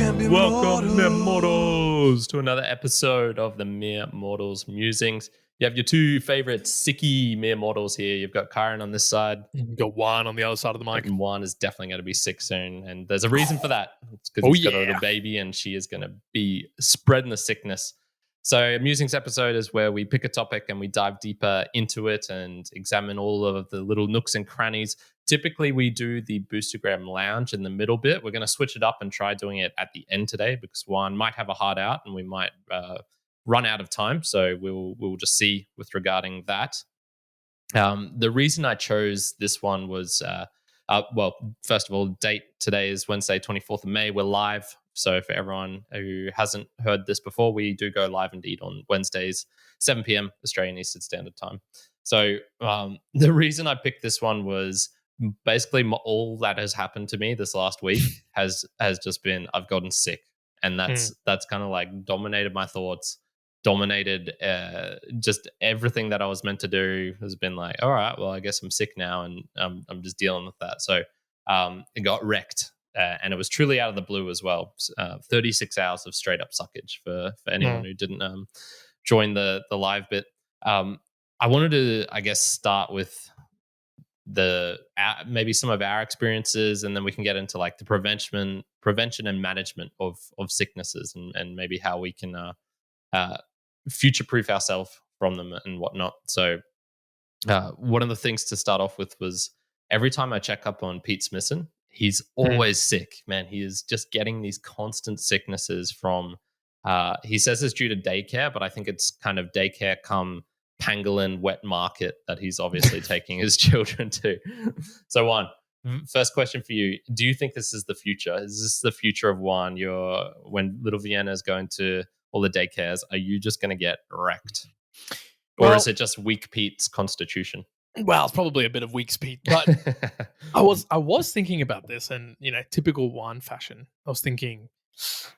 Welcome, mere mortals, to another episode of the Mere Mortals Musings. You have your two favorite sicky mere mortals here. You've got Kyron on this side, You got Juan on the other side of the mic. and Juan is definitely going to be sick soon. And there's a reason for that. It's because Oh, he's got a little yeah. baby, and she is going to be spreading the sickness. So, Musings episode is where we pick a topic and we dive deeper into it and examine all of the little nooks and crannies. Typically, we do the Boostagram Lounge in the middle bit. We're going to switch it up and try doing it at the end today because Juan might have a hard out and we might run out of time. So we'll just see with regarding that. The reason I chose this one was, well, first of all, date today is Wednesday, 24th of May. We're live. So for everyone who hasn't heard this before, we do go live indeed on Wednesdays, 7 p.m. Australian Eastern Standard Time. So the reason I picked this one was basically all that has happened to me this last week has just been I've gotten sick, and that's kind of like dominated my thoughts, dominated just everything that I was meant to do has been like, all right, well, I guess I'm sick now, and I'm just dealing with that. So it got wrecked. And it was truly out of the blue as well. 36 hours of straight up suckage for anyone who didn't join the live bit. I wanted to, I guess, start with maybe some of our experiences, and then we can get into like the prevention and management of sicknesses, and maybe how we can future proof ourselves from them and whatnot. So one of the things to start off with was every time I check up on Pete Smithson, he's always sick, man. He is just getting these constant sicknesses from, he says it's due to daycare, but I think it's kind of daycare come pangolin wet market that he's obviously taking his children to. So Juan, first question for you. Do you think this is the future? Is this the future of Juan? When little Vienna is going to all the daycares, are you just going to get wrecked? Or is it just weak Pete's constitution? Well, it's probably a bit of weak speed, but I was thinking about this, and typical Juan fashion. I was thinking,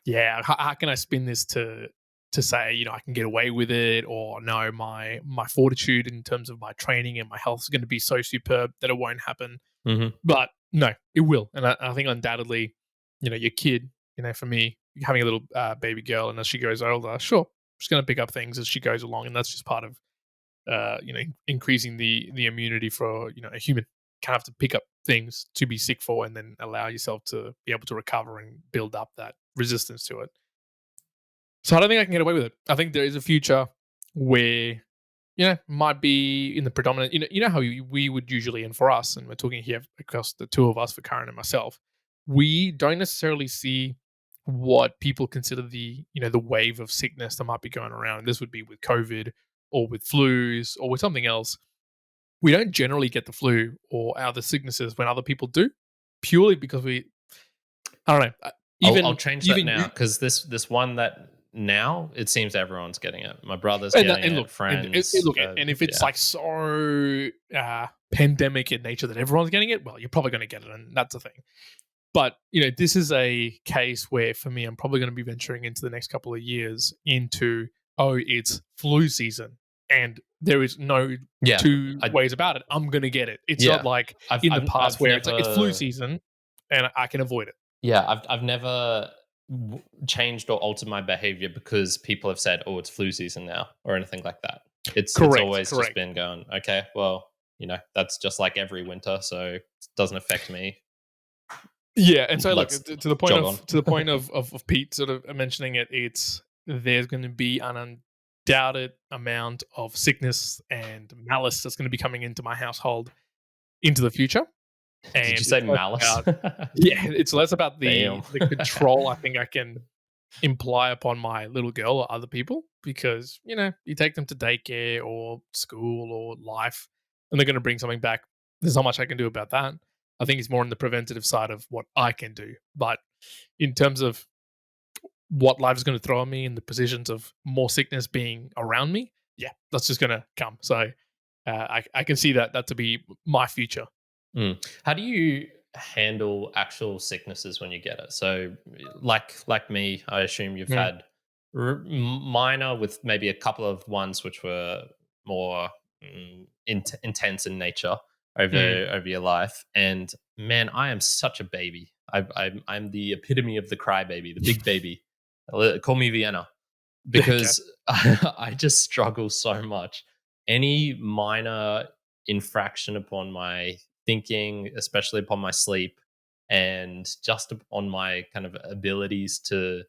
yeah, how can I spin this to say, I can get away with it, or no, my fortitude in terms of my training and my health is going to be so superb that it won't happen. Mm-hmm. But no, it will, and I think undoubtedly, your kid, for me, having a little baby girl, and as she goes older, sure, she's going to pick up things as she goes along, and that's just part of increasing the immunity for a human. Kind of have to pick up things to be sick for, and then allow yourself to be able to recover and build up that resistance to it. So I don't think I can get away with it. I think there is a future where might be in the predominant. How we would usually, and for us, and we're talking here across the two of us, for Karen and myself, we don't necessarily see what people consider the the wave of sickness that might be going around. And this would be with COVID, or with flus, or with something else. We don't generally get the flu or other sicknesses when other people do, purely because I don't know. I'll change that now, because this one that now it seems everyone's getting it. My brother's getting it, friends. And if it's like so pandemic in nature that everyone's getting it, well, you're probably going to get it, and that's the thing. But this is a case where, for me, I'm probably going to be venturing into the next couple of years into, it's flu season, and there is no two ways about it. I'm going to get it. It's not like in the past where it's like it's flu season and I can avoid it. Yeah, I've never changed or altered my behavior because people have said, "Oh, it's flu season now," or anything like that. It's always just been going, okay, well, that's just like every winter, so it doesn't affect me. Yeah, and so look, to the point of Pete sort of mentioning it, there's going to be an undoubted amount of sickness and malice that's going to be coming into my household into the future. And did you say malice? It's less about the control I think I can imply upon my little girl or other people, because you take them to daycare or school or life, and they're going to bring something back. There's not much I can do about that. I think it's more on the preventative side of what I can do. But in terms of what life is going to throw at me in the positions of more sickness being around me, that's just going to come. So I can see that to be my future. How do you handle actual sicknesses when you get it? So like me, I assume you've had minor with maybe a couple of ones which were more intense in nature over your life. And man, I am such a baby. I'm the epitome of the crybaby, the big baby. Call me Vienna, Okay. because I just struggle so much. Any minor infraction upon my thinking, especially upon my sleep, and just on my kind of abilities to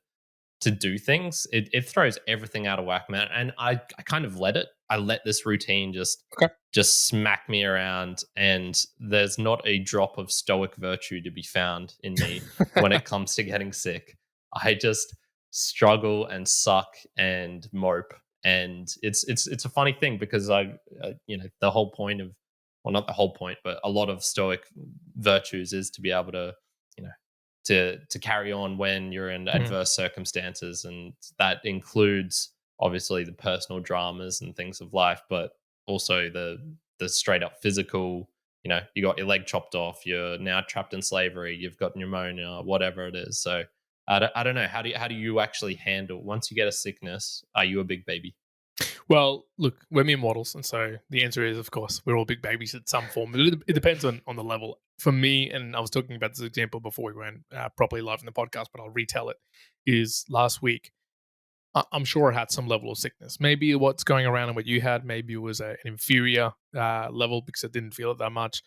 do things, it throws everything out of whack, man. And I kind of let it. I let this routine Okay. just smack me around, and there's not a drop of stoic virtue to be found in me when it comes to getting sick. I just struggle and suck and mope, and it's a funny thing because the whole point of, well, not the whole point, but a lot of stoic virtues is to be able to, you know to carry on when you're in Mhm. adverse circumstances, and that includes obviously the personal dramas and things of life, but also the straight up physical. You got your leg chopped off, you're now trapped in slavery, you've got pneumonia, whatever it is. So I don't know, how do you actually handle once you get a sickness? Are you a big baby? Well, look, we're mere mortals, and so the answer is, of course, we're all big babies at some form. But it depends on the level. For me, and I was talking about this example before we went properly live in the podcast, but I'll retell it. Is last week, I'm sure I had some level of sickness. Maybe what's going around and what you had, maybe it was an inferior level because I didn't feel it that much.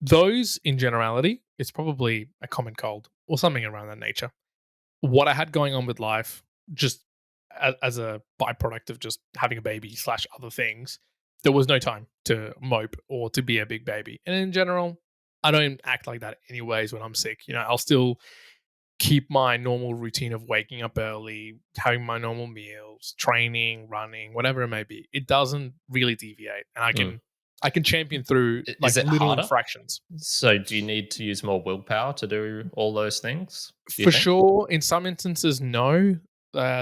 Those, in generality, it's probably a common cold or something around that nature. What I had going on with life, just as a byproduct of just having a baby slash other things, there was no time to mope or to be a big baby. And in general, I don't act like that anyways when I'm sick. I'll still keep my normal routine of waking up early, having my normal meals, training, running, whatever it may be. It doesn't really deviate, and Mm. I can champion through Is like it little harder? infractions. So do you need to use more willpower to do all those things, do you For think? sure, in some instances, no,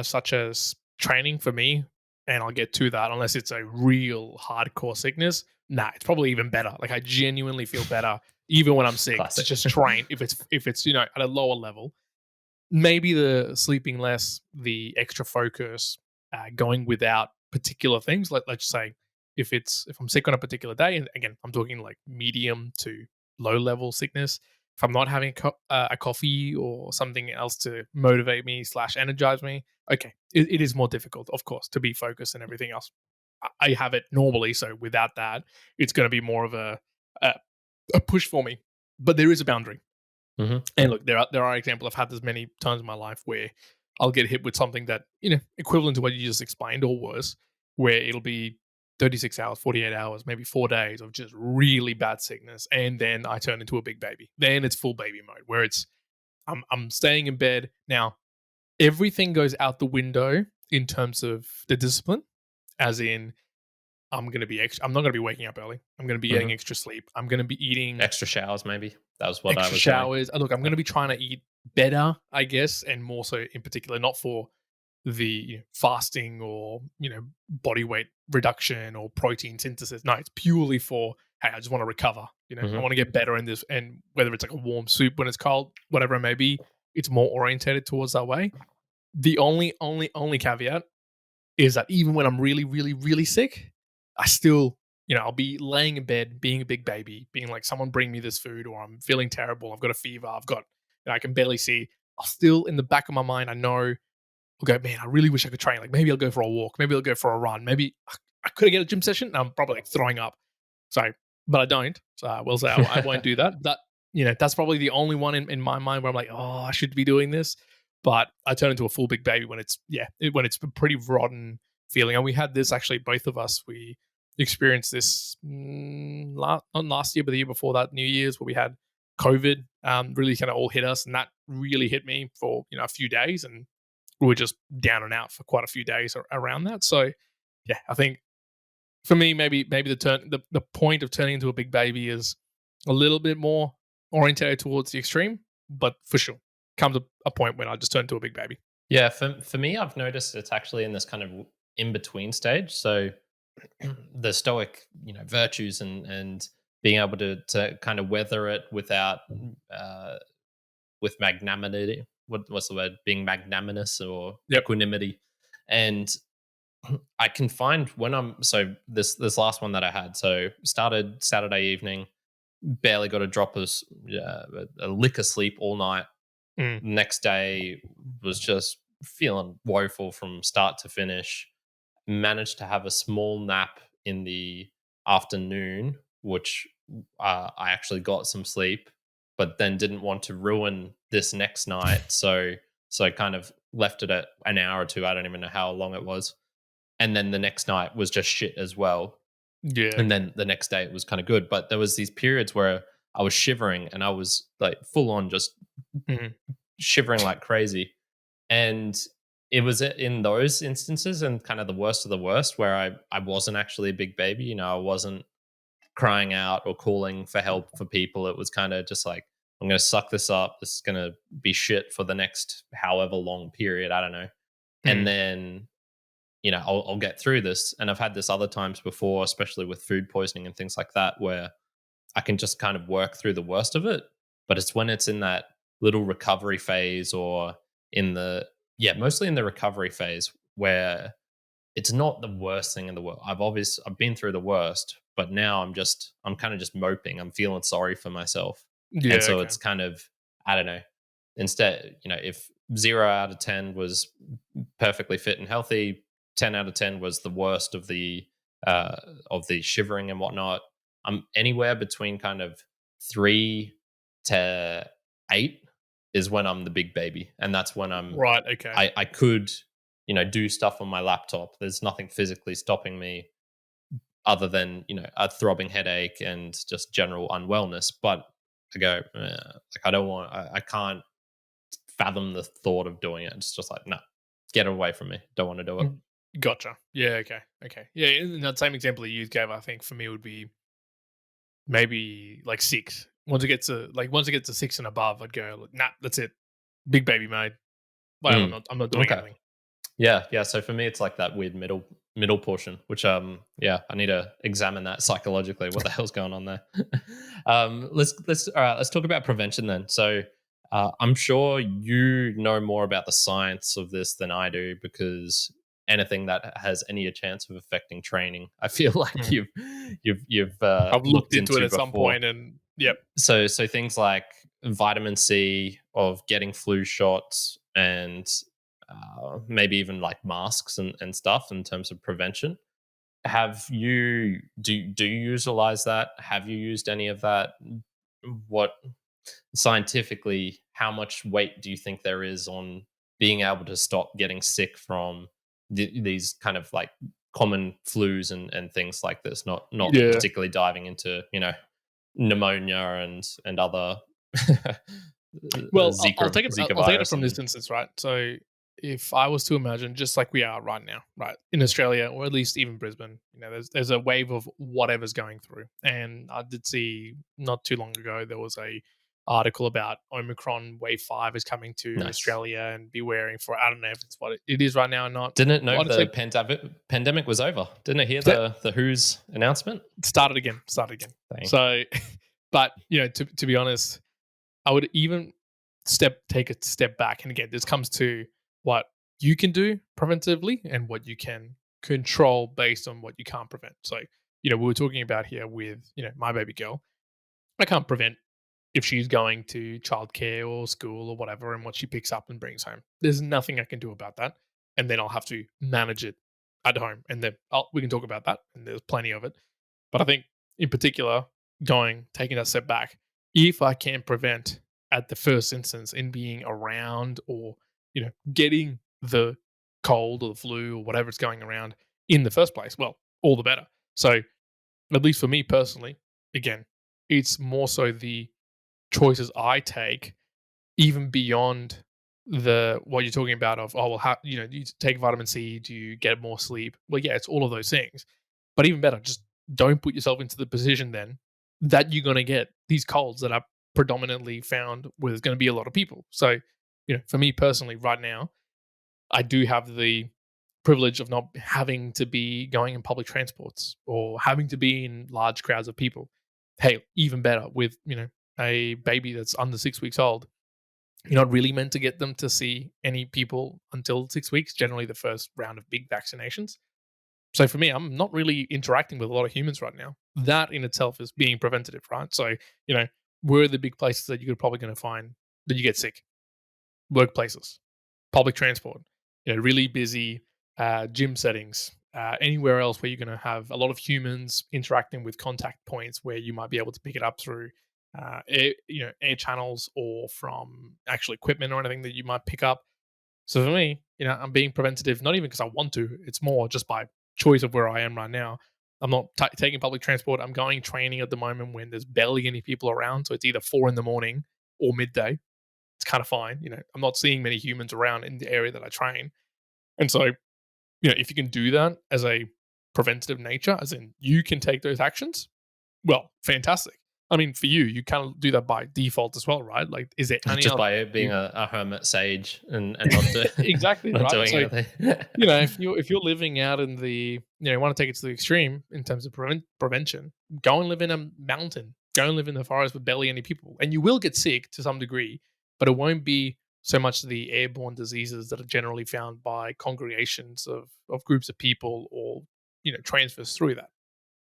such as training for me, and I'll get to that unless it's a real hardcore sickness. Nah, it's probably even better. Like I genuinely feel better even when I'm sick to Classic. just train if it's at a lower level. Maybe the sleeping less, the extra focus, going without particular things. Let's say if I'm sick on a particular day, and again I'm talking like medium to low level sickness. If I'm not having a coffee or something else to motivate me slash energize me, okay, it is more difficult, of course, to be focused and everything else. I have it normally, so without that, it's going to be more of a a push for me. But there is a boundary. Hmm. And look, there are examples. I've had this many times in my life where I'll get hit with something that equivalent to what you just explained or worse, where it'll be 36 hours, 48 hours, maybe 4 days of just really bad sickness, and then I turn into a big baby. Then it's full baby mode, where I'm staying in bed now. Everything goes out the window in terms of the discipline, as in I'm not gonna be waking up early. I'm gonna be getting Hmm. extra sleep. I'm gonna be eating Extra showers, maybe. That was what I extra was hearing. showers. Look, I'm going to be trying to eat better, I guess, and more so in particular, not for the fasting or body weight reduction or protein synthesis. No, it's purely for, hey, I just want to recover. I Hmm. want to get better in this, and whether it's like a warm soup when it's cold, whatever it may be, it's more orientated towards that way. The only caveat is that even when I'm really, really, really sick, I still, I'll be laying in bed, being a big baby, being like, someone bring me this food, or I'm feeling terrible. I've got a fever. I can barely see. I'll still, in the back of my mind, I know, I'll go, man, I really wish I could train. Like maybe I'll go for a walk. Maybe I'll go for a run. Maybe I could get a gym session. And I'm probably like throwing up. So, but I don't. So I will say I won't do that. That's probably the only one in my mind where I'm like, oh, I should be doing this. But I turn into a full big baby when when it's a pretty rotten feeling. And we had this actually, both of us, we experienced this not last year, but the year before that, New Year's, where we had COVID really kind of all hit us. And that really hit me for, a few days. And we were just down and out for quite a few days around that. So yeah, I think for me, maybe the point of turning into a big baby is a little bit more orientated towards the extreme, but for sure comes a point when I just turn to a big baby. Yeah, for me, I've noticed it's actually in this kind of in between stage. So the stoic, virtues and being able to kind of weather it without uh, with magnanimity. What's the word? Being magnanimous or Yep. equanimity, and I can find when I'm so this last one that I had. So started Saturday evening. barely got a drop of a lick of sleep all night. Mm. Next day was just feeling woeful from start to finish. Managed to have a small nap in the afternoon, which I actually got some sleep, but then didn't want to ruin this next night. So I kind of left it at an hour or two. I don't even know how long it was. And then the next night was just shit as well. Yeah. And Okay. then the next day it was kind of good. But there was these periods where I was shivering and I was like full on just Mhm. shivering like crazy. And it was in those instances and kind of the worst of the worst where I wasn't actually a big baby. I wasn't crying out or calling for help for people. It was kind of just like, I'm going to suck this up. This is going to be shit for the next however long period. I don't know. And Mm. then, I'll get through this. And I've had this other times before, especially with food poisoning and things like that, where I can just kind of work through the worst of it. But it's when it's in that little recovery phase or in the, yeah, mostly in the recovery phase where it's not the worst thing in the world. I've been through the worst, but now I'm kind of just moping. I'm feeling sorry for myself. And Yeah. so Okay. it's kind of, I don't know. Instead, if 0 out of 10 was perfectly fit and healthy, 10 out of 10 was the worst uh of the shivering and whatnot. I'm anywhere between kind of 3 to 8 is when I'm the big baby. And that's when Right. Okay. I could, do stuff on my laptop. There's nothing physically stopping me other than, a throbbing headache and just general unwellness. But I go, like, I don't want, I can't fathom the thought of doing it. It's just like, no, get away from me. Don't want to do it. Mm. Gotcha. Yeah. Okay. Okay. Yeah. In that same example you gave, I think for me would be maybe like six. Once it gets to six and above, I'd go, nah, that's it. Big baby mode. Like, Mm, I'm not doing okay. anything. Yeah, yeah. So for me, it's like that weird middle portion, which yeah, I need to examine that psychologically. What the hell's going on there? Let's all right. Let's talk about prevention then. So I'm sure you know more about the science of this than I do because anything that has any chance of affecting training, I feel like Mm. you've I've looked looked into it into at some before. point, and yep. So things like vitamin C, of getting flu shots, and maybe even like masks and stuff in terms of prevention. Have you do you utilize that? Have you used any of that? What scientifically, how much weight do you think there is on being able to stop getting sick from these kind of like common flus and things like this? Not Yeah. particularly diving into pneumonia and other Well, Zika I'll take it virus from this and instance, right? So if I was to imagine, just like we are right now, right in Australia, or at least even Brisbane, there's a wave of whatever's going through, and I did see not too long ago there was a article about Omicron wave 5 is coming to nice. Australia and be wearing for. I don't know if it's what it is right now or not. Didn't know Well, I'd the say pandemic was over. Didn't I hear that the WHO's announcement? started again. Dang. So, but to be honest, I would even take a step back. And again, this comes to what you can do preventively and what you can control based on what you can't prevent. So, we were talking about here with, my baby girl. I can't prevent if she's going to childcare or school or whatever and what she picks up and brings home. There's nothing I can do about that. And then I'll have to manage it at home. And then we can talk about that. And there's plenty of it. But I think in particular, taking that step back, if I can prevent at the first instance in being around or, getting the cold or the flu or whatever's going around in the first place, well, all the better. So at least for me personally, again, it's more so the choices I take even beyond the what you're talking about of, oh well, how you take vitamin C, do you get more sleep? Well, yeah, it's all of those things. But even better, just don't put yourself into the position then that you're gonna get these colds that are predominantly found where there's gonna be a lot of people. So, for me personally, right now, I do have the privilege of not having to be going in public transports or having to be in large crowds of people. Hey, even better with, a baby that's under 6 weeks old, you're not really meant to get them to see any people until 6 weeks, generally the first round of big vaccinations. So for me, I'm not really interacting with a lot of humans right now. that in itself is being preventative, right? So, you know, where are the big places that you're probably going to find that you get sick? Workplaces, public transport, you know, really busy gym settings, anywhere else where you're going to have a lot of humans interacting with contact points where you might be able to pick it up through air channels or from actual equipment or anything that you might pick up. So for me, you know, I'm being preventative, not even because I want to. It's more just by choice of where I am right now. I'm not taking public transport. I'm going training at the moment when there's barely any people around. So it's either 4 in the morning or midday. It's kind of fine. You know, I'm not seeing many humans around in the area that I train. And so, you know, if you can do that as a preventative nature, as in you can take those actions, well, fantastic. I mean, for you, you kind of do that by default as well, right? Like, is there any Just other by being you a hermit sage and not exactly not right? doing So, anything. you know, if you're living out in the, you know, want to take it to the extreme in terms of prevention, go and live in a mountain, go and live in the forest with barely any people, and you will get sick to some degree, but it won't be so much the airborne diseases that are generally found by congregations of groups of people or you know transfers through that.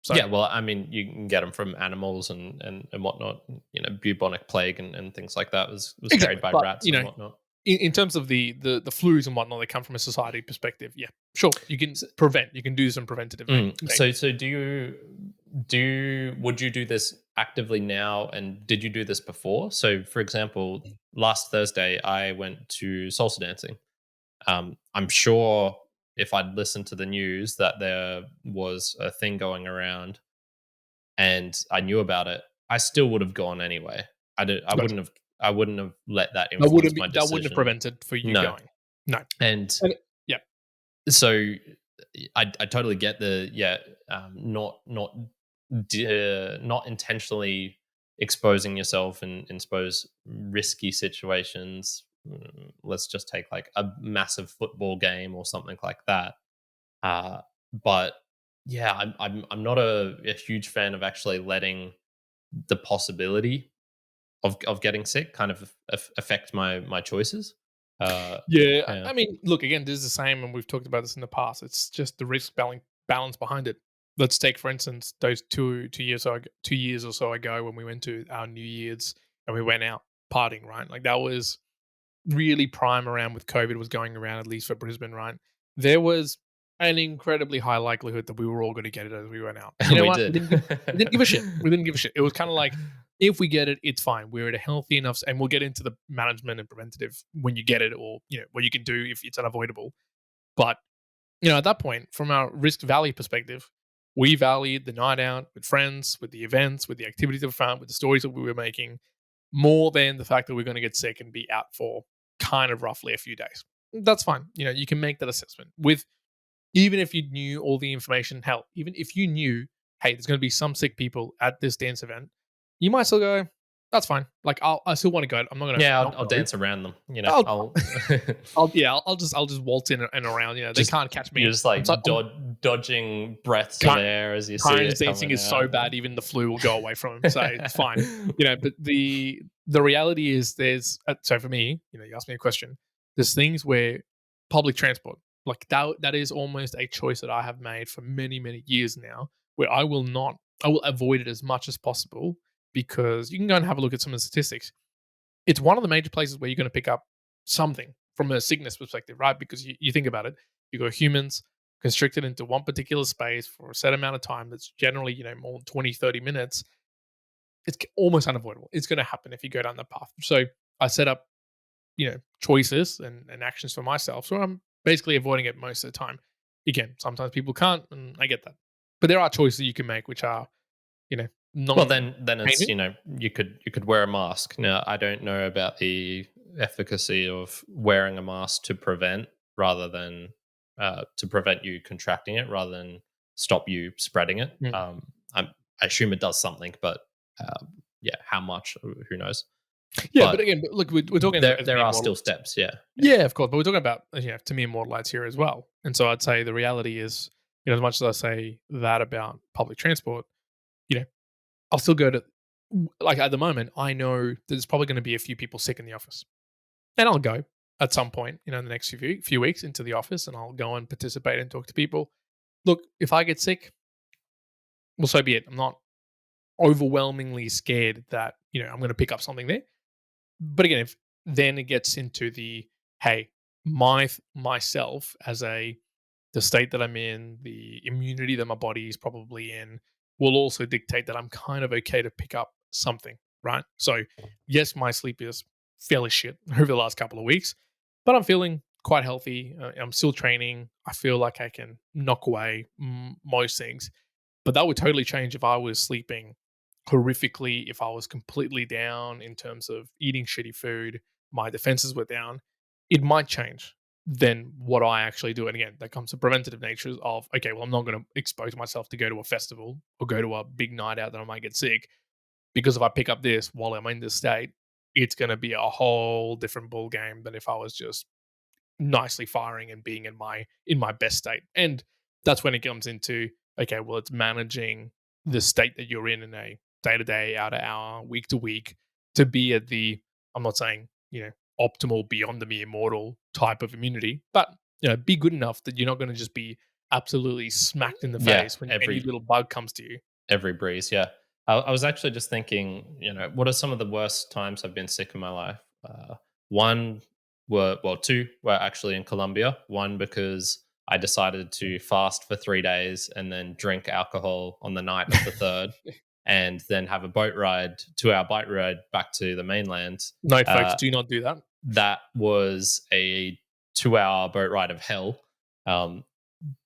So Yeah, well, I mean, you can get them from animals and whatnot. You know, bubonic plague and things like that was carried exactly, by but rats you and know, whatnot. in terms of the flus and whatnot that come from a society perspective, yeah, sure, you can So, prevent, you can do some preventative so nature. so would you do this actively now, and did you do this before? So, for example, last Thursday I went to salsa dancing. I'm sure if I'd listened to the news that there was a thing going around and I knew about it, I still would have gone anyway. I did. I Gotcha. wouldn't have. I wouldn't have let that influence my That wouldn't have decision. prevented for you No, going. No. and And yeah. so I totally get the not intentionally exposing yourself in suppose risky situations. Let's just take like a massive football game or something like that. But yeah, I'm not a huge fan of actually letting the possibility of getting sick kind of affect my choices. Uh, Yeah, yeah. I mean, look, again, this is the same, and we've talked about this in the past. It's just the risk balance behind it. Let's take, for instance, those 2 years or so ago when we went to our New Year's and we went out partying, right? Like that was really prime around with COVID was going around, at least for Brisbane, right? There was an incredibly high likelihood that we were all going to get it as we went out. You And know we what? did. We didn't give a shit. We didn't give a shit. It was kind of like if we get it, it's fine. We're at a healthy enough, and we'll get into the management and preventative when you get it, or you know what you can do if it's unavoidable. But you know, at that point, from our risk value perspective, we valued the night out with friends, with the events, with the activities that we found, with the stories that we were making, more than the fact that we're going to get sick and be out for kind of roughly a few days. That's fine. You know, you can make that assessment with even if you knew all the information. Hell, even if you knew, hey, there's going to be some sick people at this dance event, you might still go. That's fine. Like I still want to go. I'm not going to Yeah, not I'll go. dance around them. You know, I'll, I'll I'll just waltz in and around. You know, they just can't catch you're me. just like I'm dodging breaths of air as you see Kyan's it dancing coming is so out. bad, even the flu will go away from him. So it's fine. You know, but the reality is there's so for me, you know, you asked me a question. There's things where public transport, like that is almost a choice that I have made for many, many years now, where I will avoid it as much as possible because you can go and have a look at some of the statistics. It's one of the major places where you're going to pick up something from a sickness perspective, right? Because you think about it, you got humans constricted into one particular space for a set amount of time that's generally, you know, more than 20, 30 minutes. It's almost unavoidable. It's going to happen if you go down that path. So I set up, you know, choices and actions for myself. So I'm basically avoiding it most of the time. Again, sometimes people can't, and I get that. But there are choices you can make which are, you know, Well, non then it's changing. you could wear a mask. Now I don't know about the efficacy of wearing a mask to prevent rather than to prevent you contracting it rather than stop you spreading it. I assume it does something, but yeah, how much? Who knows? Yeah, but But again, look, we're talking there as there mere are still mortals. steps. Yeah, yeah. Yeah, of course, but we're talking about you know to mere mortalites here as well. And so I'd say the reality is, you know, as much as I say that about public transport, you know, I'll still go to like at the moment. I know there's probably going to be a few people sick in the office, and I'll go at some point, you know, in the next few weeks into the office, and I'll go and participate and talk to people. Look, if I get sick, well, so be it. I'm not overwhelmingly scared that, I'm going to pick up something there. But again, if then it gets into the, hey, myself as the state that I'm in, the immunity that my body is probably in, will also dictate that I'm kind of okay to pick up something, right? So, yes, my sleep is fairly shit over the last couple of weeks, but I'm feeling quite healthy. I'm still training. I feel like I can knock away most things, but that would totally change if I was sleeping horrifically, if I was completely down in terms of eating shitty food, my defenses were down. It might change than what I actually do. And again, that comes to preventative natures of, okay, well, I'm not going to expose myself to go to a festival or go to a big night out that I might get sick, because if I pick up this while I'm in this state, it's going to be a whole different ball game than if I was just nicely firing and being in my best state. And that's when it comes into, okay, well, it's managing the state that you're in a day to day, hour to hour, week to week, to be at the, I'm not saying, optimal, beyond the mere mortal type of immunity, but be good enough that you're not going to just be absolutely smacked in the Yeah, face when any little bug comes to you. every breeze. Yeah, I was actually just thinking, what are some of the worst times I've been sick in my life? One two were actually in Colombia. One because I decided to fast for 3 days and then drink alcohol on the night of the third, and then have a 2 hour boat ride back to the mainland. No, folks, Uh, do not do that. that was a 2 hour boat ride of hell. Um,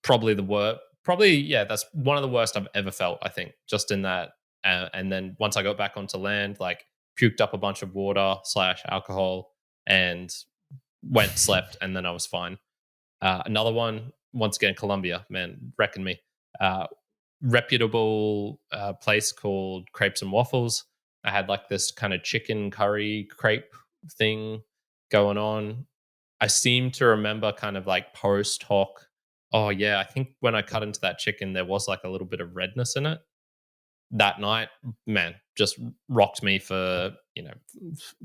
Probably the worst. Probably, yeah, that's one of the worst I've ever felt, I think, just in that. And then once I got back onto land, like, puked up a bunch of water slash alcohol and went, slept, and then I was fine. Another one, once again, Colombia, man, reckon me. Uh, Reputable place called Crepes and Waffles. I had like this kind of chicken curry crepe thing going on. I seem to remember kind of like post hoc. Oh yeah, I think when I cut into that chicken, there was like a little bit of redness in it. That night, man, just rocked me for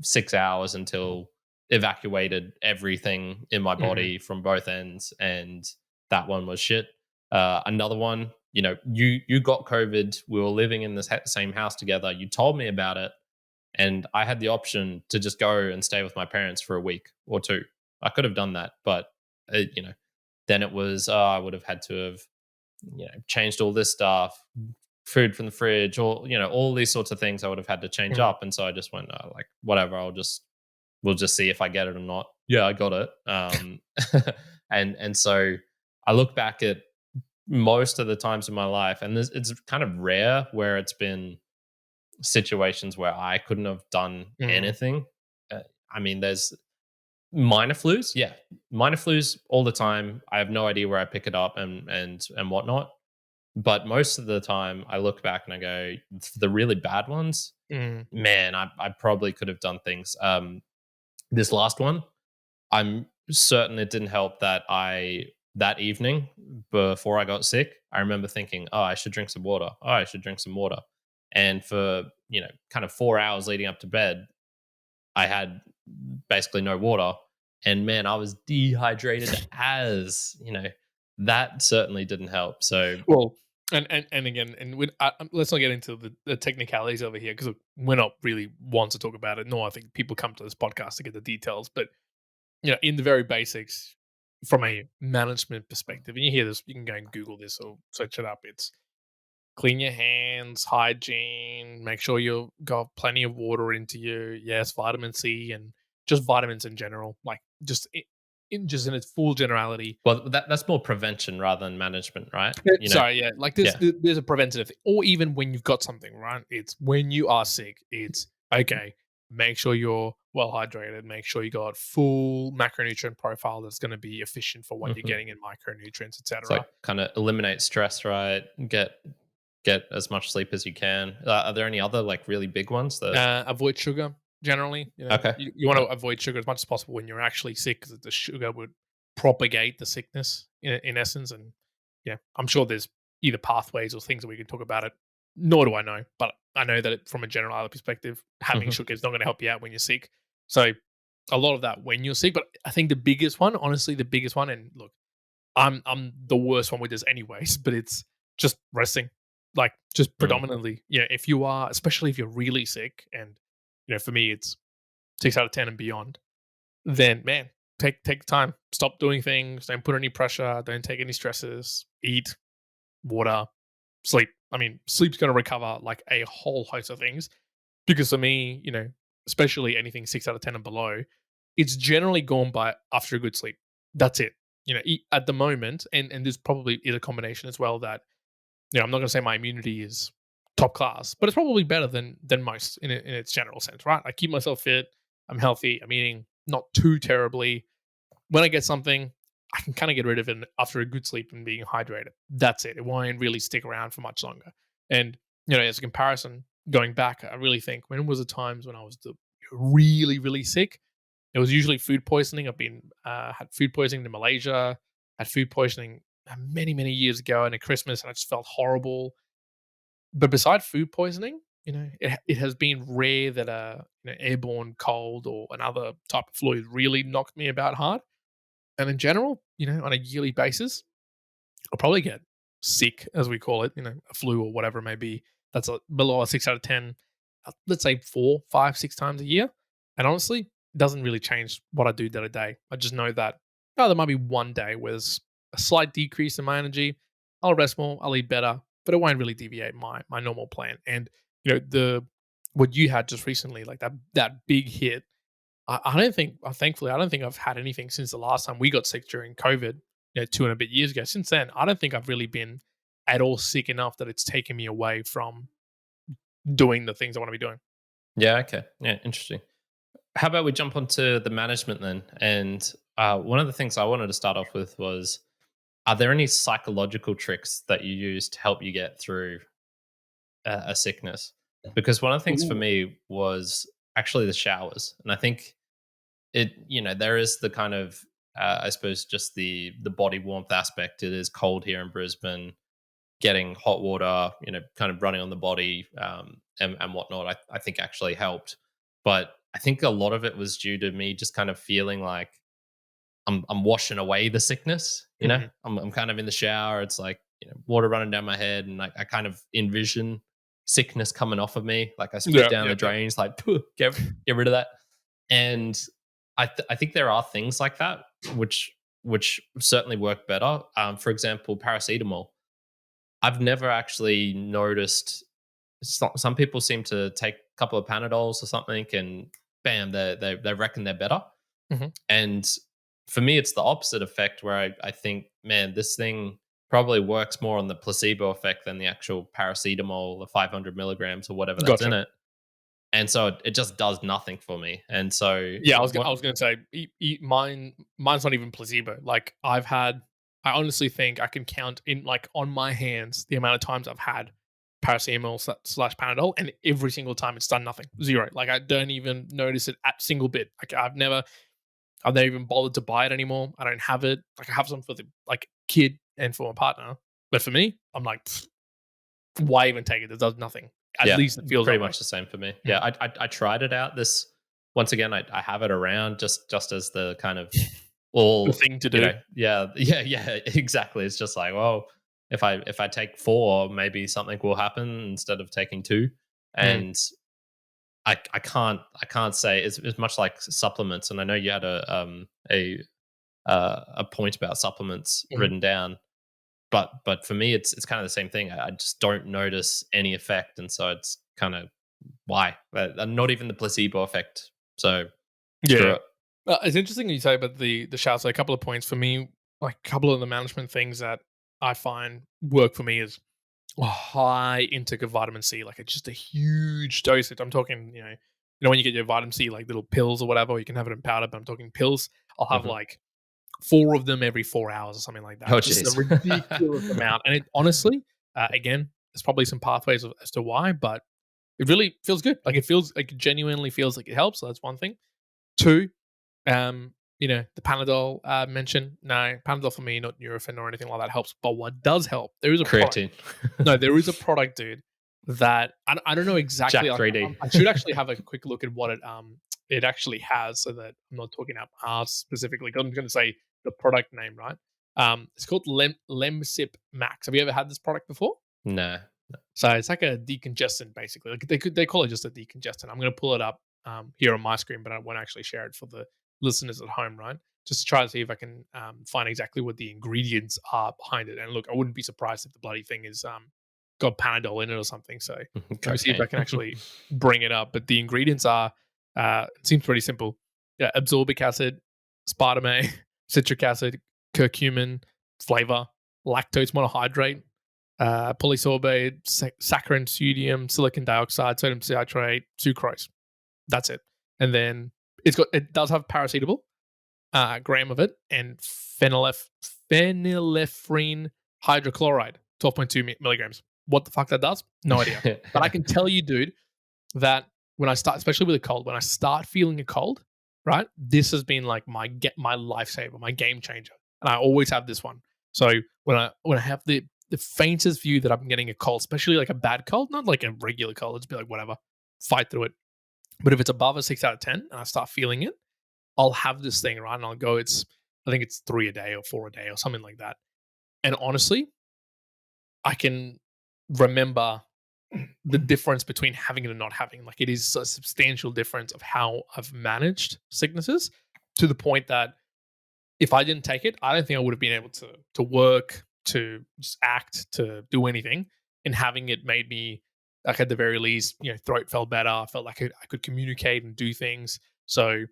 6 hours until evacuated everything in my Mhm. body from both ends, and that one was shit. Another one, you got COVID. We were living in the same house together. You told me about it, and I had the option to just go and stay with my parents for a week or two. I could have done that, but then it was, I would have had to have changed all this stuff, food from the fridge, all these sorts of things I would have had to change Mhm. up. And so I just went, like, whatever. We'll just see if I get it or not. Yeah, I got it. And so I look back at most of the times in my life, and it's kind of rare where it's been situations where I couldn't have done Mhm. anything. I mean, there's minor flus, yeah, minor flus all the time. I have no idea where I pick it up and whatnot. But most of the time, I look back and I go, for the really bad ones, Mhm. man, I probably could have done things. This last one, I'm certain it didn't help that that evening before I got sick, I remember thinking, oh, I should drink some water. Oh, I should drink some water. And for, kind of 4 hours leading up to bed, I had basically no water. And man, I was dehydrated as, that certainly didn't help. So, Well, and again, and let's not get into the technicalities over here, because we're not really ones to talk about it. Nor I think people come to this podcast to get the details. But in the very basics, from a management perspective, and you hear this, you can go and Google this or search it up. It's clean your hands, hygiene, make sure you've got plenty of water into you. Yes, vitamin C and just vitamins in general, like just just in its full generality. well, that's more prevention rather than management, right? Sorry, yeah, like there's Yeah. there's a preventative thing, or even when you've got something, right? It's when you are sick. It's okay. Make sure you're well hydrated. Make sure you got full macronutrient profile that's going to be efficient for what you're Mhm. getting in micronutrients, It's like etc. kind of eliminate stress, right? Get as much sleep as you can. Are there any other like really big ones that? Avoid sugar generally. Okay. You want to avoid sugar as much as possible when you're actually sick, because the sugar would propagate the sickness in essence. And yeah, I'm sure there's either pathways or things that we can talk about it. Nor do I know, but I know that from a general perspective, having Mhm. sugar is not going to help you out when you're sick. So a lot of that when you're sick, but I think the biggest one, honestly, the biggest one, and look, I'm the worst one with this anyways, but it's just resting. like just Mm. predominantly, if you are, especially if you're really sick, and for me, it's 6 out of 10 and beyond. Then, man, take the time. Stop doing things. Don't put any pressure. Don't take any stresses. Eat, water, sleep. I mean, sleep's going to recover like a whole host of things. Because for me, especially anything 6 out of 10 and below, it's generally gone by after a good sleep. That's it. At the moment, and there's probably is a combination as well that I'm not going to say my immunity is top class, but it's probably better than most in its general sense, right? I keep myself fit. I'm healthy. I'm eating not too terribly. When I get something, I can kind of get rid of it after a good sleep and being hydrated. That's it. It won't really stick around for much longer. And as a comparison, going back, I really think when was the times when I was really really sick? It was usually food poisoning. I've been had food poisoning in Malaysia. Had food poisoning many many years ago, and at Christmas, and I just felt horrible. But beside food poisoning, it has been rare that a airborne cold or another type of flu really knocked me about hard. And in general, on a yearly basis, I'll probably get sick, as we call it, a flu or whatever it may be. That's below a 6 out of 10, let's say 4, 5, 6 times a year. And honestly, it doesn't really change what I do day to day. I just know that there might be one day where there's a slight decrease in my energy. I'll rest more, I'll eat better, but it won't really deviate my normal plan. And the what you had just recently, like that big hit, I don't think, thankfully, I don't think I've had anything since the last time we got sick during COVID, 2 and a bit years ago. Since then, I don't think I've really been at all sick enough that it's taken me away from doing the things I want to be doing. Yeah. Okay. Yeah. Interesting. How about we jump onto the management then? And one of the things I wanted to start off with was: are there any psychological tricks that you use to help you get through a sickness? Because one of the things for Ooh. me was actually the showers, and I think there is the kind of I suppose just the body warmth aspect. It is cold here in Brisbane. Getting hot water, kind of running on the body, and whatnot, I think actually helped. But I think a lot of it was due to me just kind of feeling like I'm washing away the sickness. Mhm. I'm kind of in the shower. It's like water running down my head, and I kind of envision sickness coming off of me. Like I spit Yeah, down yeah, the yeah. drains, like get rid of that. And I think there are things like that which certainly work better. For example, paracetamol. I've never actually noticed. Some people seem to take a couple of Panadols or something, and bam, they reckon they're better. Mhm. And for me, it's the opposite effect where I think, man, this thing probably works more on the placebo effect than the actual paracetamol, the 500 milligrams or whatever that's in Gotcha. it. And so it just does nothing for me. And so Yeah, I what? was gonna say mine's not even placebo. Like I honestly think I can count in like on my hands the amount of times I've had paracetamol slash Panadol, and every single time it's done nothing, zero. Like I don't even notice it at single bit. Like I've never even bothered to buy it anymore. I don't have it. Like I have some for the like kid and for my partner, but for me, I'm like, "Pfft, why even take it? It does nothing. At Yeah, least it feels pretty that way." much the same for me. Yeah, Mm. I tried it out. This once again, I have it around just as the kind of all The thing to do. yeah, yeah, exactly. It's just like, well, if I take four, maybe something will happen instead of taking two. Mm. And I can't say it's much like supplements. And I know you had a point about supplements Mhm. written down, but for me, it's kind of the same thing. I just don't notice any effect, and so it's kind of why, not even the placebo effect. So screw Yeah. it. It's interesting you say about the shower. So a couple of points for me, like a couple of the management things that I find work for me is a high intake of vitamin C, like it's just a huge dosage. I'm talking, when you get your vitamin C, like little pills or whatever, or you can have it in powder, but I'm talking pills. I'll have Hmm. like 4 of them every 4 hours or something like that. Oh, Just a jeez. ridiculous amount. And it honestly, again, there's probably some pathways as to why, but it really feels good. Like it feels like it genuinely feels like it helps. So that's one thing. Two, the Panadol mentioned. No, Panadol for me, not Nurofen or anything like that helps. But what does help, there is a product. Creatine. No, there is a product, dude, that I don't know exactly. Jack Like, 3D. I should actually have a quick look at what it actually has, so that I'm not talking out ass specifically. 'Cause I'm going to say the product name, right? It's called Lemsip Max. Have you ever had this product before? No. So it's like a decongestant, basically. Like they call it just a decongestant. I'm going to pull it up here on my screen, but I won't actually share it for the listeners at home, right? Just to try to see if I can find exactly what the ingredients are behind it. And look, I wouldn't be surprised if the bloody thing is got Panadol in it or something. So let me see if I Cocaine. can actually bring it up. But the ingredients are it seems pretty simple. Yeah, absorbic acid, spartame, citric acid, curcumin, flavor, lactose monohydrate, polysorbate, saccharin, sodium, silicon dioxide, sodium citrate, sucrose. That's it. And then it does have paracetamol, gram of it, and phenylephrine hydrochloride, 12.2 milligrams. What the fuck that does? No idea. But I can tell you, dude, that when I start, especially with a cold, when I start feeling a cold, right, this has been like my lifesaver, my game changer, and I always have this one. So when I have the faintest view that I'm getting a cold, especially like a bad cold, not like a regular cold, it's be like whatever, fight through it. But if it's above a 6 out of 10 and I start feeling it, I'll have this thing, right, and I'll go. I think it's 3 a day or 4 a day or something like that. And honestly, I can remember the difference between having it and not having. Like, it is a substantial difference of how I've managed sicknesses, to the point that if I didn't take it, I don't think I would have been able to work, to just act, to do anything. And having it made me, like, at the very least, throat felt better. I felt like I could communicate and do things. So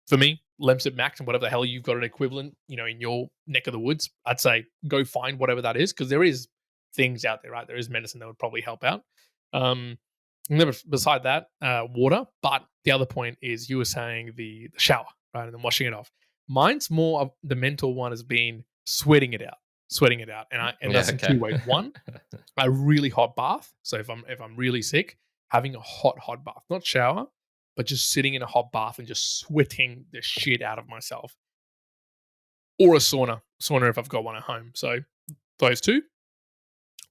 for me, Lemsip Max and whatever the hell you've got an equivalent, in your neck of the woods, I'd say go find whatever that is, because there is things out there, right? There is medicine that would probably help out. And then beside that, water. But the other point is, you were saying the shower, right, and then washing it off. Mine's more of the mental one, has been sweating it out, and Yeah, that's in okay. two ways. One, a really hot bath. So if I'm really sick, having a hot bath, not shower, but just sitting in a hot bath and just sweating the shit out of myself, or a sauna if I've got one at home. So those two,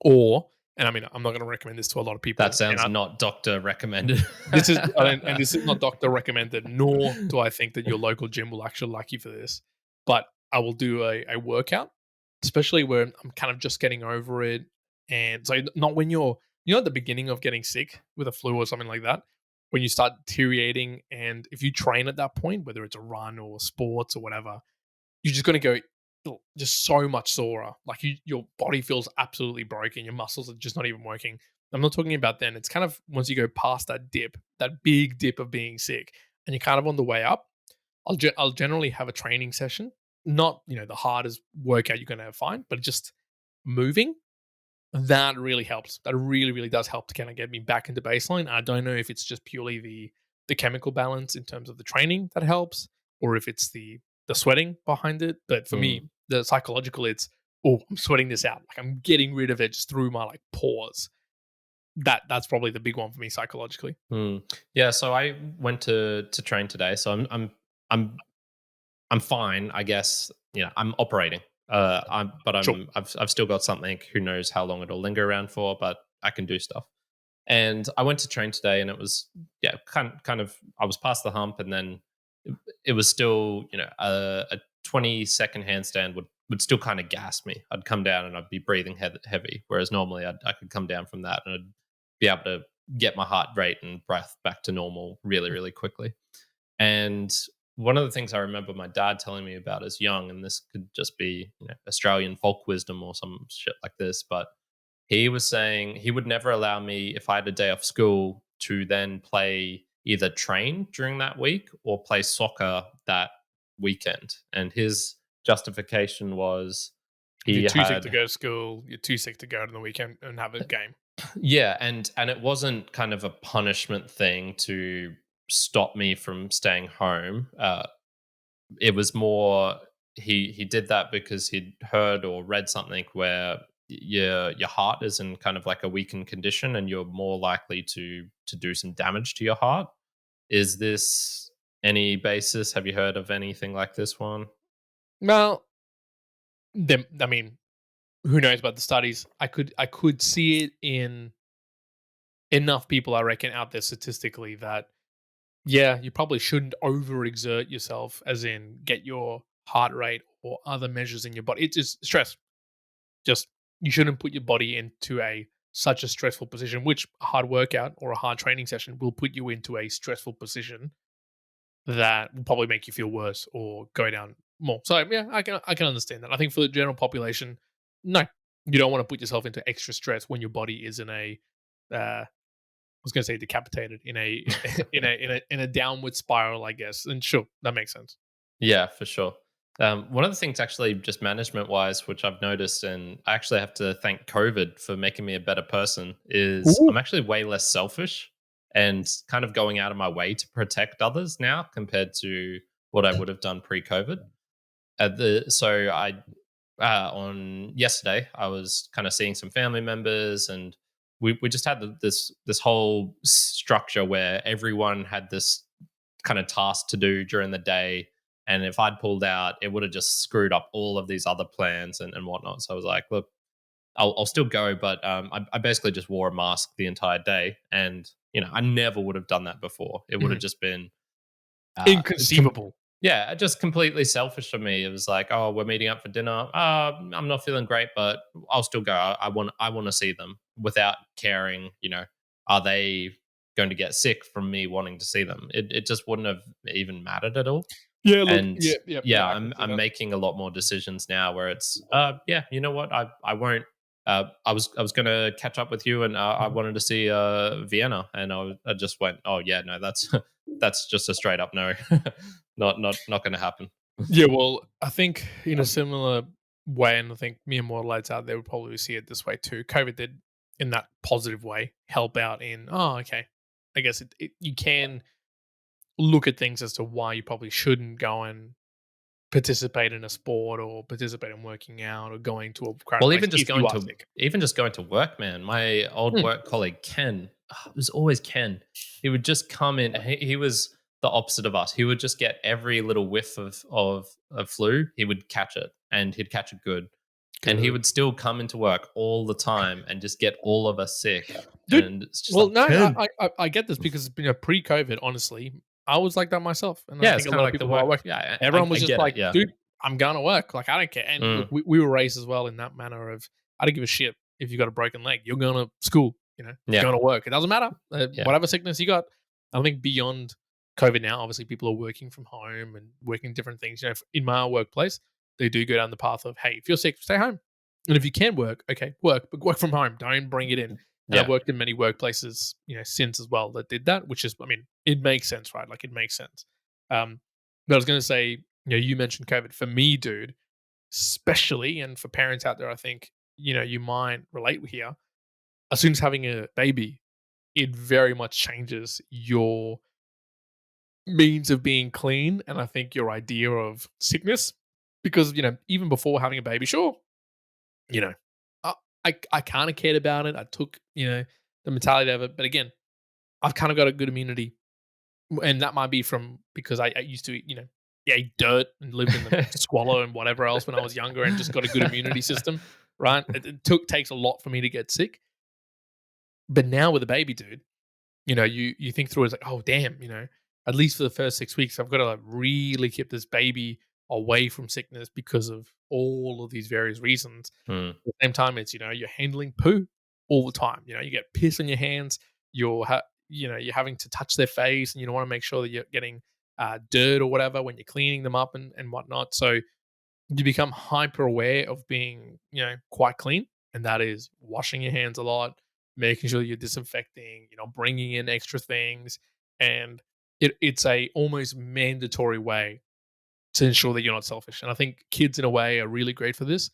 or, and I mean, I'm not going to recommend this to a lot of people. That sounds not doctor recommended. This is and this is not doctor recommended, nor do I think that your local gym will actually like you for this. But I will do a workout, especially when I'm kind of just getting over it. And so, not when you're at the beginning of getting sick with a flu or something like that, when you start deteriorating, and if you train at that point, whether it's a run or sports or whatever, you're just going to go just so much sorer. Like, your body feels absolutely broken. Your muscles are just not even working. I'm not talking about then. It's kind of once you go past that dip, that big dip of being sick, and you're kind of on the way up. I'll generally have a training session, not the hardest workout you're going to find, but just moving. That really helps. That really, really does help to kind of get me back into baseline. I don't know if it's just purely the chemical balance in terms of the training that helps, or if it's the sweating behind it. But for Mm. me, the psychological, it's, oh, I'm sweating this out. Like, I'm getting rid of it just through my pores. That's probably the big one for me psychologically. Mm. Yeah, so I went to train today, so I'm I'm fine, I guess. I'm operating. Sure. I've still got something. Who knows how long it'll linger around for? But I can do stuff. And I went to train today, and it was kind of. I was past the hump, and then it was still a 20-second handstand would still kind of gas me. I'd come down and I'd be breathing heavy, whereas normally I could come down from that and I'd be able to get my heart rate and breath back to normal really, really quickly. And one of the things I remember my dad telling me about as young, and this could just be Australian folk wisdom or some shit like this, but he was saying he would never allow me, if I had a day off school, to then play, either train during that week or play soccer that weekend. And his justification was If you're he too sick to had, go to school, you're too sick to go on the weekend and have a game. yeah, and it wasn't kind of a punishment thing to stop me from staying home. It was more, he did that because he'd heard or read something where your heart is in kind of like a weakened condition and you're more likely to do some damage to your heart. Is this any basis? Have you heard of anything like this one? Well, I mean, who knows about the studies? I could see it in enough people, I reckon, out there statistically, that yeah, you probably shouldn't overexert yourself, as in get your heart rate or other measures in your body. It's just stress. Just, you shouldn't put your body into a such a stressful position, which a hard workout or a hard training session will put you into a stressful position that will probably make you feel worse or go down more. So yeah, I can understand that. I think for the general population, no, you don't want to put yourself into extra stress when your body is in a I was going to say decapitated in a in a downward spiral, I guess. And sure, that makes sense. Yeah, for sure. One of the things, actually, just management wise, which I've noticed, and I actually have to thank COVID for making me a better person, is Ooh. I'm actually way less selfish and kind of going out of my way to protect others now compared to what I would have done pre-COVID. So I on yesterday, I was kind of seeing some family members, and we just had this whole structure where everyone had this kind of task to do during the day. And if I'd pulled out, it would have just screwed up all of these other plans and whatnot. So I was like, look, I'll still go, but I basically just wore a mask the entire day. And, I never would have done that before. It would have Mhm. just been, uh, com- Inconceivable. yeah, just completely selfish of me. It was like, oh, we're meeting up for dinner. I'm not feeling great, but I'll still go. I want to see them without caring. Are they going to get sick from me wanting to see them? It just wouldn't have even mattered at all. Yeah, look, And yeah, yeah, I can I'm see I'm that. making a lot more decisions now where it's yeah, you know what, I won't. I was gonna catch up with you, and I Mhm. wanted to see Vienna, and I just went, oh yeah, no, that's that's just a straight up no. Not gonna happen. Yeah, well, I think in a similar way, and I think me and more lights out there would probably see it this way too. COVID did, in that positive way, help out in, oh, okay. I guess you can look at things as to why you probably shouldn't go and participate in a sport or participate in working out or going to a crowded Well, place if you are sick. even just going to work, man. My old Mm, work colleague Ken, it was always Ken. He would just come in. He was the opposite of us. He would just get every little whiff of flu. He would catch it, and he'd catch it good. And he good. would still come into work all the time and just get all of us sick. Dude, And it's just well, like, no, Ken. I get this because, pre-COVID, honestly, I was like that myself, and I Yeah, think it's a kind lot of of like the people who I work. work, Yeah, everyone I was just get it. like, Yeah. "Dude, I'm going to work. Like, I don't care." And look, Mm, we were raised as well in that manner of, I don't give a shit if you got a broken leg. You're going to school. You're yeah. going to work. It doesn't matter Yeah. whatever sickness you got. I think beyond COVID now, obviously, people are working from home and working different things. In my workplace, they do go down the path of, hey, if you're sick, stay home, and if you can work, okay, work, but work from home. Don't bring it in. And I've Yeah. worked in many workplaces, since as well that did that, which is, I mean, it makes sense, right? Like, it makes sense. But I was going to say, you mentioned COVID. For me, dude, especially, and for parents out there, I think, you might relate here. As soon as having a baby, it very much changes your means of being clean. And I think your idea of sickness, because, even before having a baby, sure, you know, I, I kind of cared about it. I took, the mentality of it. But again, I've kind of got a good immunity, and that might be from because I used to, ate dirt and lived in the squalor and whatever else when I was younger, and just got a good immunity system. Right, it takes a lot for me to get sick. But now with a baby, dude, you think through it, it's like, oh damn, at least for the first 6 weeks, I've got to like really keep this baby away from sickness because of all of these various reasons. Mm, At the same time, it's, you're handling poo all the time. You get piss on your hands. You're having to touch their face, and you don't want to make sure that you're getting dirt or whatever when you're cleaning them up and whatnot. So you become hyper aware of being, quite clean, and that is washing your hands a lot, making sure you're disinfecting, bringing in extra things, and it's a almost mandatory way to ensure that you're not selfish. And I think kids, in a way, are really great for this.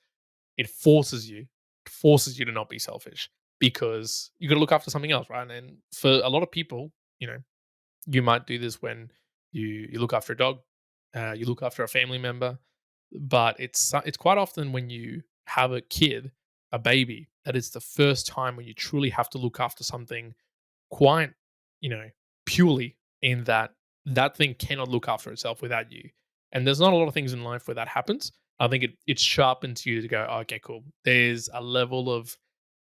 It forces you to not be selfish because you got to look after something else, right? And for a lot of people, you might do this when you look after a dog, you look after a family member, but it's quite often when you have a kid, a baby, that it's the first time when you truly have to look after something quite, you know, purely, in that thing cannot look after itself without you. And there's not a lot of things in life where that happens. I think it sharpens you to go, "Oh, okay, cool. There's a level of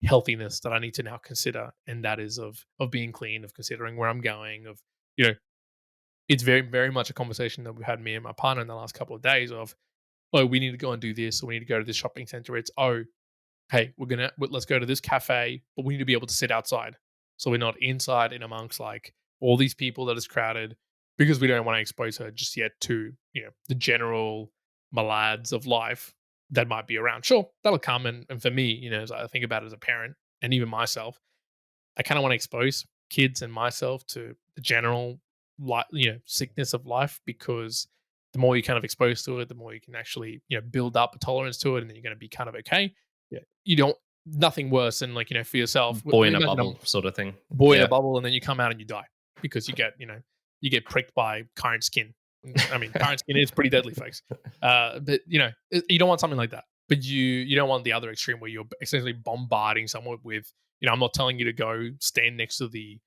healthiness that I need to now consider, and that is of being clean, of considering where I'm going, of you know, it's very, very much a conversation that we've had, me and my partner, in the last couple of days of, oh, we need to go and do this, or we need to go to this shopping center. It's, oh, hey, let's go to this cafe, but we need to be able to sit outside. So we're not inside in amongst like all these people that is crowded because we don't want to expose her just yet to, the general malads of life that might be around. Sure, that'll come. And for me, as I think about it as a parent and even myself, I kind of want to expose kids and myself to the general sickness of life because the more you kind of expose to it, the more you can actually, build up a tolerance to it, and then you're going to be kind of okay. Yeah. You don't nothing worse than like, for yourself. Boy in a Imagine a bubble sort of thing. boy in a Yeah, bubble and then you come out and you die because you get pricked by current skin. I mean, current skin is pretty deadly, folks. But you don't want something like that. But you don't want the other extreme where you're essentially bombarding someone with, I'm not telling you to go stand next to the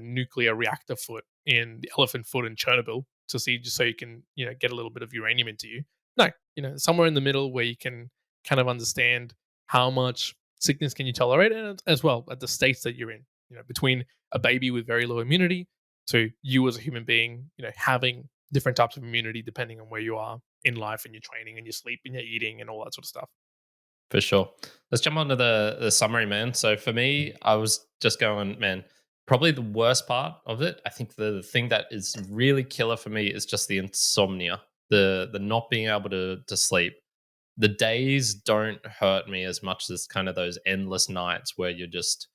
nuclear reactor foot in the elephant foot in Chernobyl to see just so you can, get a little bit of uranium into you. No, somewhere in the middle where you can kind of understand how much sickness can you tolerate, and as well at the states that you're in. Between a baby with very low immunity to you as a human being, having different types of immunity depending on where you are in life and your training and your sleep and your eating and all that sort of stuff. for sure. Let's jump onto the summary, man. So for me, I was just going, man, probably the worst part of it. I think the thing that is really killer for me is just the insomnia, the not being able to sleep. The days don't hurt me as much as kind of those endless nights where you're just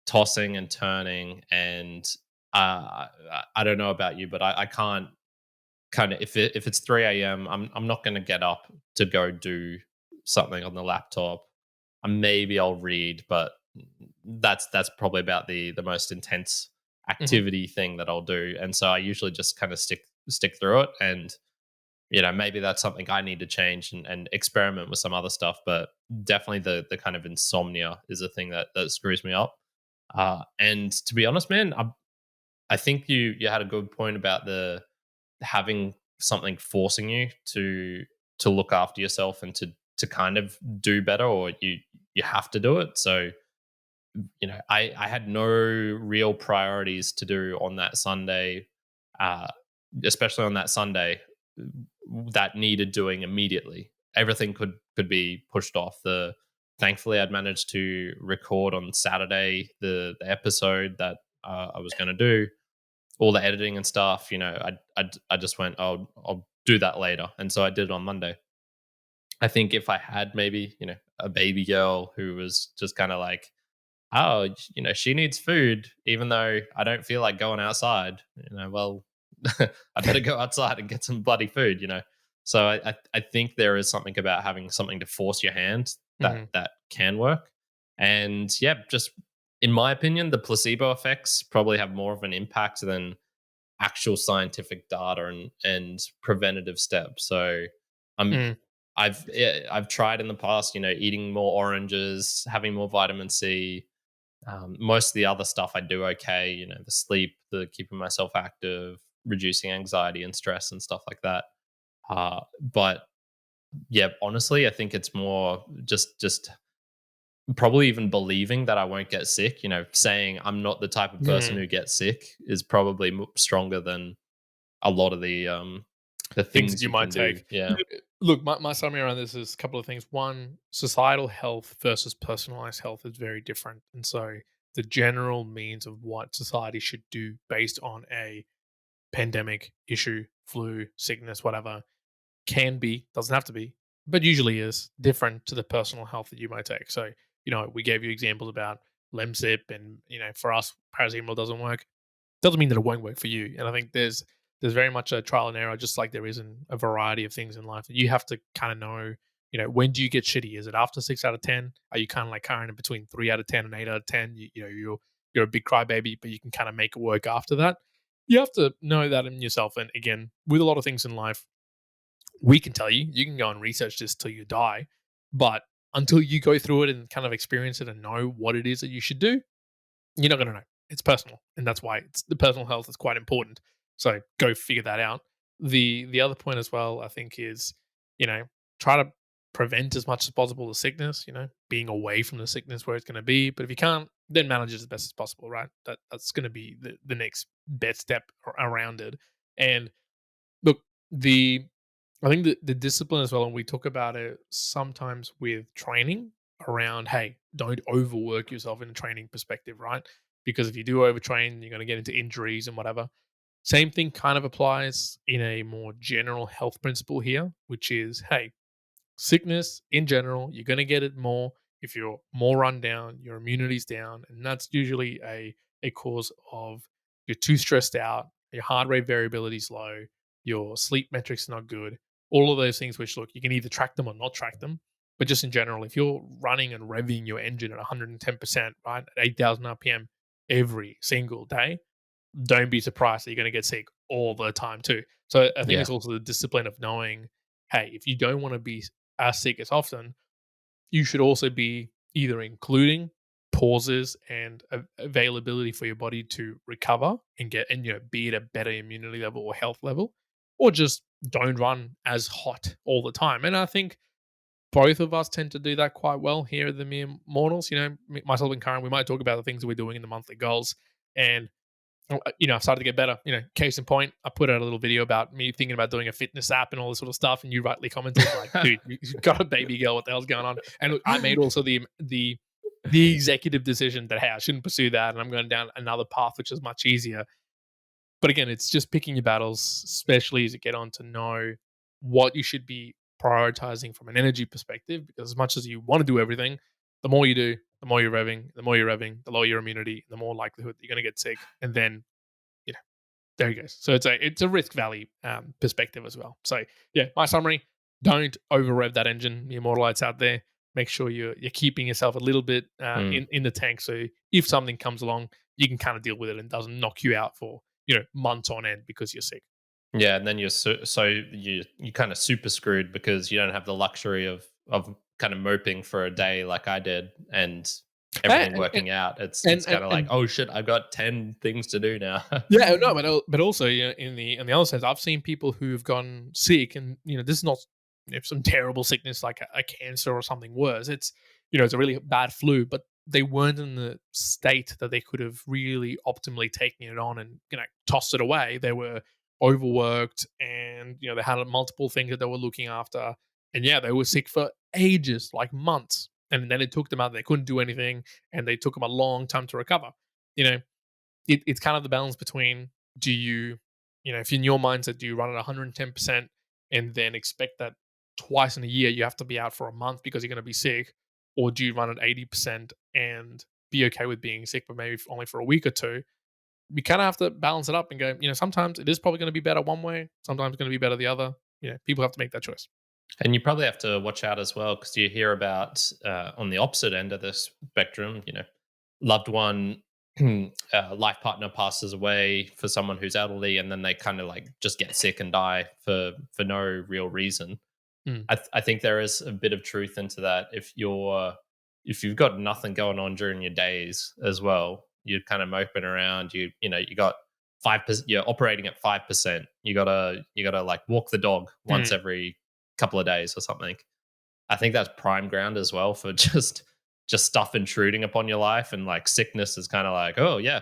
tossing and turning. And I don't know about you, but I can't kind of if it's 3 a.m. I'm not going to get up to go do something on the laptop. Maybe I'll read, but that's probably about the most intense Mhm. activity thing that I'll do. And so I usually just kind of stick through it. And maybe that's something I need to change and experiment with some other stuff. But definitely the kind of insomnia is a thing that screws me up. And to be honest, man, I think you had a good point about the having something forcing you to look after yourself and to kind of do better, or you have to do it. So I had no real priorities to do on that Sunday, uh, especially on that Sunday that needed doing immediately. Everything could be pushed off. The Thankfully I'd managed to record on Saturday the episode that I was going to do, all the editing and stuff. I just went, oh, I'll do that later, and so I did it on Monday. I think if I had maybe a baby girl who was just kind of like, oh, she needs food, even though I don't feel like going outside. Well, I better go outside and get some bloody food. So I think there is something about having something to force your hand that Mhm. that can work. And yeah, just in my opinion, the placebo effects probably have more of an impact than actual scientific data and preventative steps. So I'm Mm. I've tried in the past, eating more oranges, having more vitamin C. Most of the other stuff I do okay, the sleep, the keeping myself active, reducing anxiety and stress and stuff like that. But yeah, honestly, I think it's more just probably even believing that I won't get sick. Saying I'm not the type of person Mm. who gets sick is probably stronger than a lot of the Things that things you you might can do. take. Yeah, Look, my summary around this is a couple of things. One, societal health versus personalized health is very different. And so the general means of what society should do based on a pandemic issue, flu, sickness, whatever, can be, doesn't have to be, but usually is different to the personal health that you might take. So, we gave you examples about Lemsip and, for us, paracetamol doesn't work. Doesn't mean that it won't work for you. And I think there's very much a trial and error, just like there is in a variety of things in life. You have to kind of know, when do you get shitty? Is it after 6 out of 10? Are you kind of like current in between 3 out of 10 and 8 out of 10? You're a big crybaby, but you can kind of make it work after that. You have to know that in yourself. And again, with a lot of things in life, we can tell you, you can go and research this till you die. But until you go through it and kind of experience it and know what it is that you should do, you're not going to know. It's personal, and that's why the personal health is quite important. So go figure that out. The other point as well, I think, is you know try to prevent as much as possible the sickness. Being away from the sickness where it's going to be. But if you can't, then manage it as best as possible. Right? That's going to be the next best step around it. And look, I think the discipline as well, and we talk about it sometimes with training. around, hey, don't overwork yourself in a training perspective, right? Because if you do overtrain, you're going to get into injuries and whatever. Same thing kind of applies in a more general health principle here, which is, hey, sickness in general, you're going to get it more if you're more run down, your immunity's down, and that's usually a cause of you're too stressed out, your heart rate variability is low, your sleep metrics are not good, all of those things. Which, look, you can either track them or not track them, but just in general, if you're running and revving your engine at 110%, right, at 8,000 RPM every single day, don't be surprised that you're going to get sick all the time too. So I think Yeah. it's also the discipline of knowing, hey, if you don't want to be as sick as often, you should also be either including pauses and availability for your body to recover and get, and be at a better immunity level or health level, or just don't run as hot all the time. And I think both of us tend to do that quite well here at the Mere Mortals. Myself and Karen, we might talk about the things that we're doing in the monthly goals, and I've started to get better. Case in point, I put out a little video about me thinking about doing a fitness app and all this sort of stuff, and you rightly commented like, "Dude, you've got a baby girl. What the hell's going on?" And look, I made also the executive decision that, hey, I shouldn't pursue that, and I'm going down another path which is much easier. But again, it's just picking your battles, especially as you get on to know what you should be prioritizing from an energy perspective. Because as much as you want to do everything, the more you do, the more you're revving, the lower your immunity, the more likelihood that you're going to get sick. And then, you know, there you go. So it's a risk valley perspective as well. So yeah, my summary: don't over rev that engine. The Immortalites out there. Make sure you're keeping yourself a little bit in the tank. So if something comes along, you can kind of deal with it and doesn't knock you out for months on end because you're sick. Yeah, and then you're you kind of super screwed because you don't have the luxury of kind of moping for a day like I did and everything working out. It's kind of like, oh shit, I've got 10 things to do now. Yeah, no, but also in the other sense, I've seen people who've gone sick, and this is not some terrible sickness like a cancer or something worse. It's it's a really bad flu, but they weren't in the state that they could have really optimally taken it on and tossed it away. They were overworked, and they had multiple things that they were looking after, and yeah, they were sick for ages, like months, and then it took them out. They couldn't do anything, and they took them a long time to recover. It's kind of the balance between, do you, if in your mindset, do you run at 110% and then expect that twice in a year you have to be out for a month because you're going to be sick, or do you run at 80% and be okay with being sick, but maybe only for a week or two? We kind of have to balance it up and go, sometimes it is probably going to be better one way, sometimes it's going to be better the other. People have to make that choice. And you probably have to watch out as well, because you hear about on the opposite end of the spectrum, loved one, life partner passes away for someone who's elderly, and then they kind of like just get sick and die for no real reason. I think there is a bit of truth into that. If you've got nothing going on during your days as well, you're kind of moping around. You got 5%. You're operating at 5%. You gotta like walk the dog once every couple of days or something. I think that's prime ground as well for just stuff intruding upon your life, and like sickness is kind of like, oh yeah,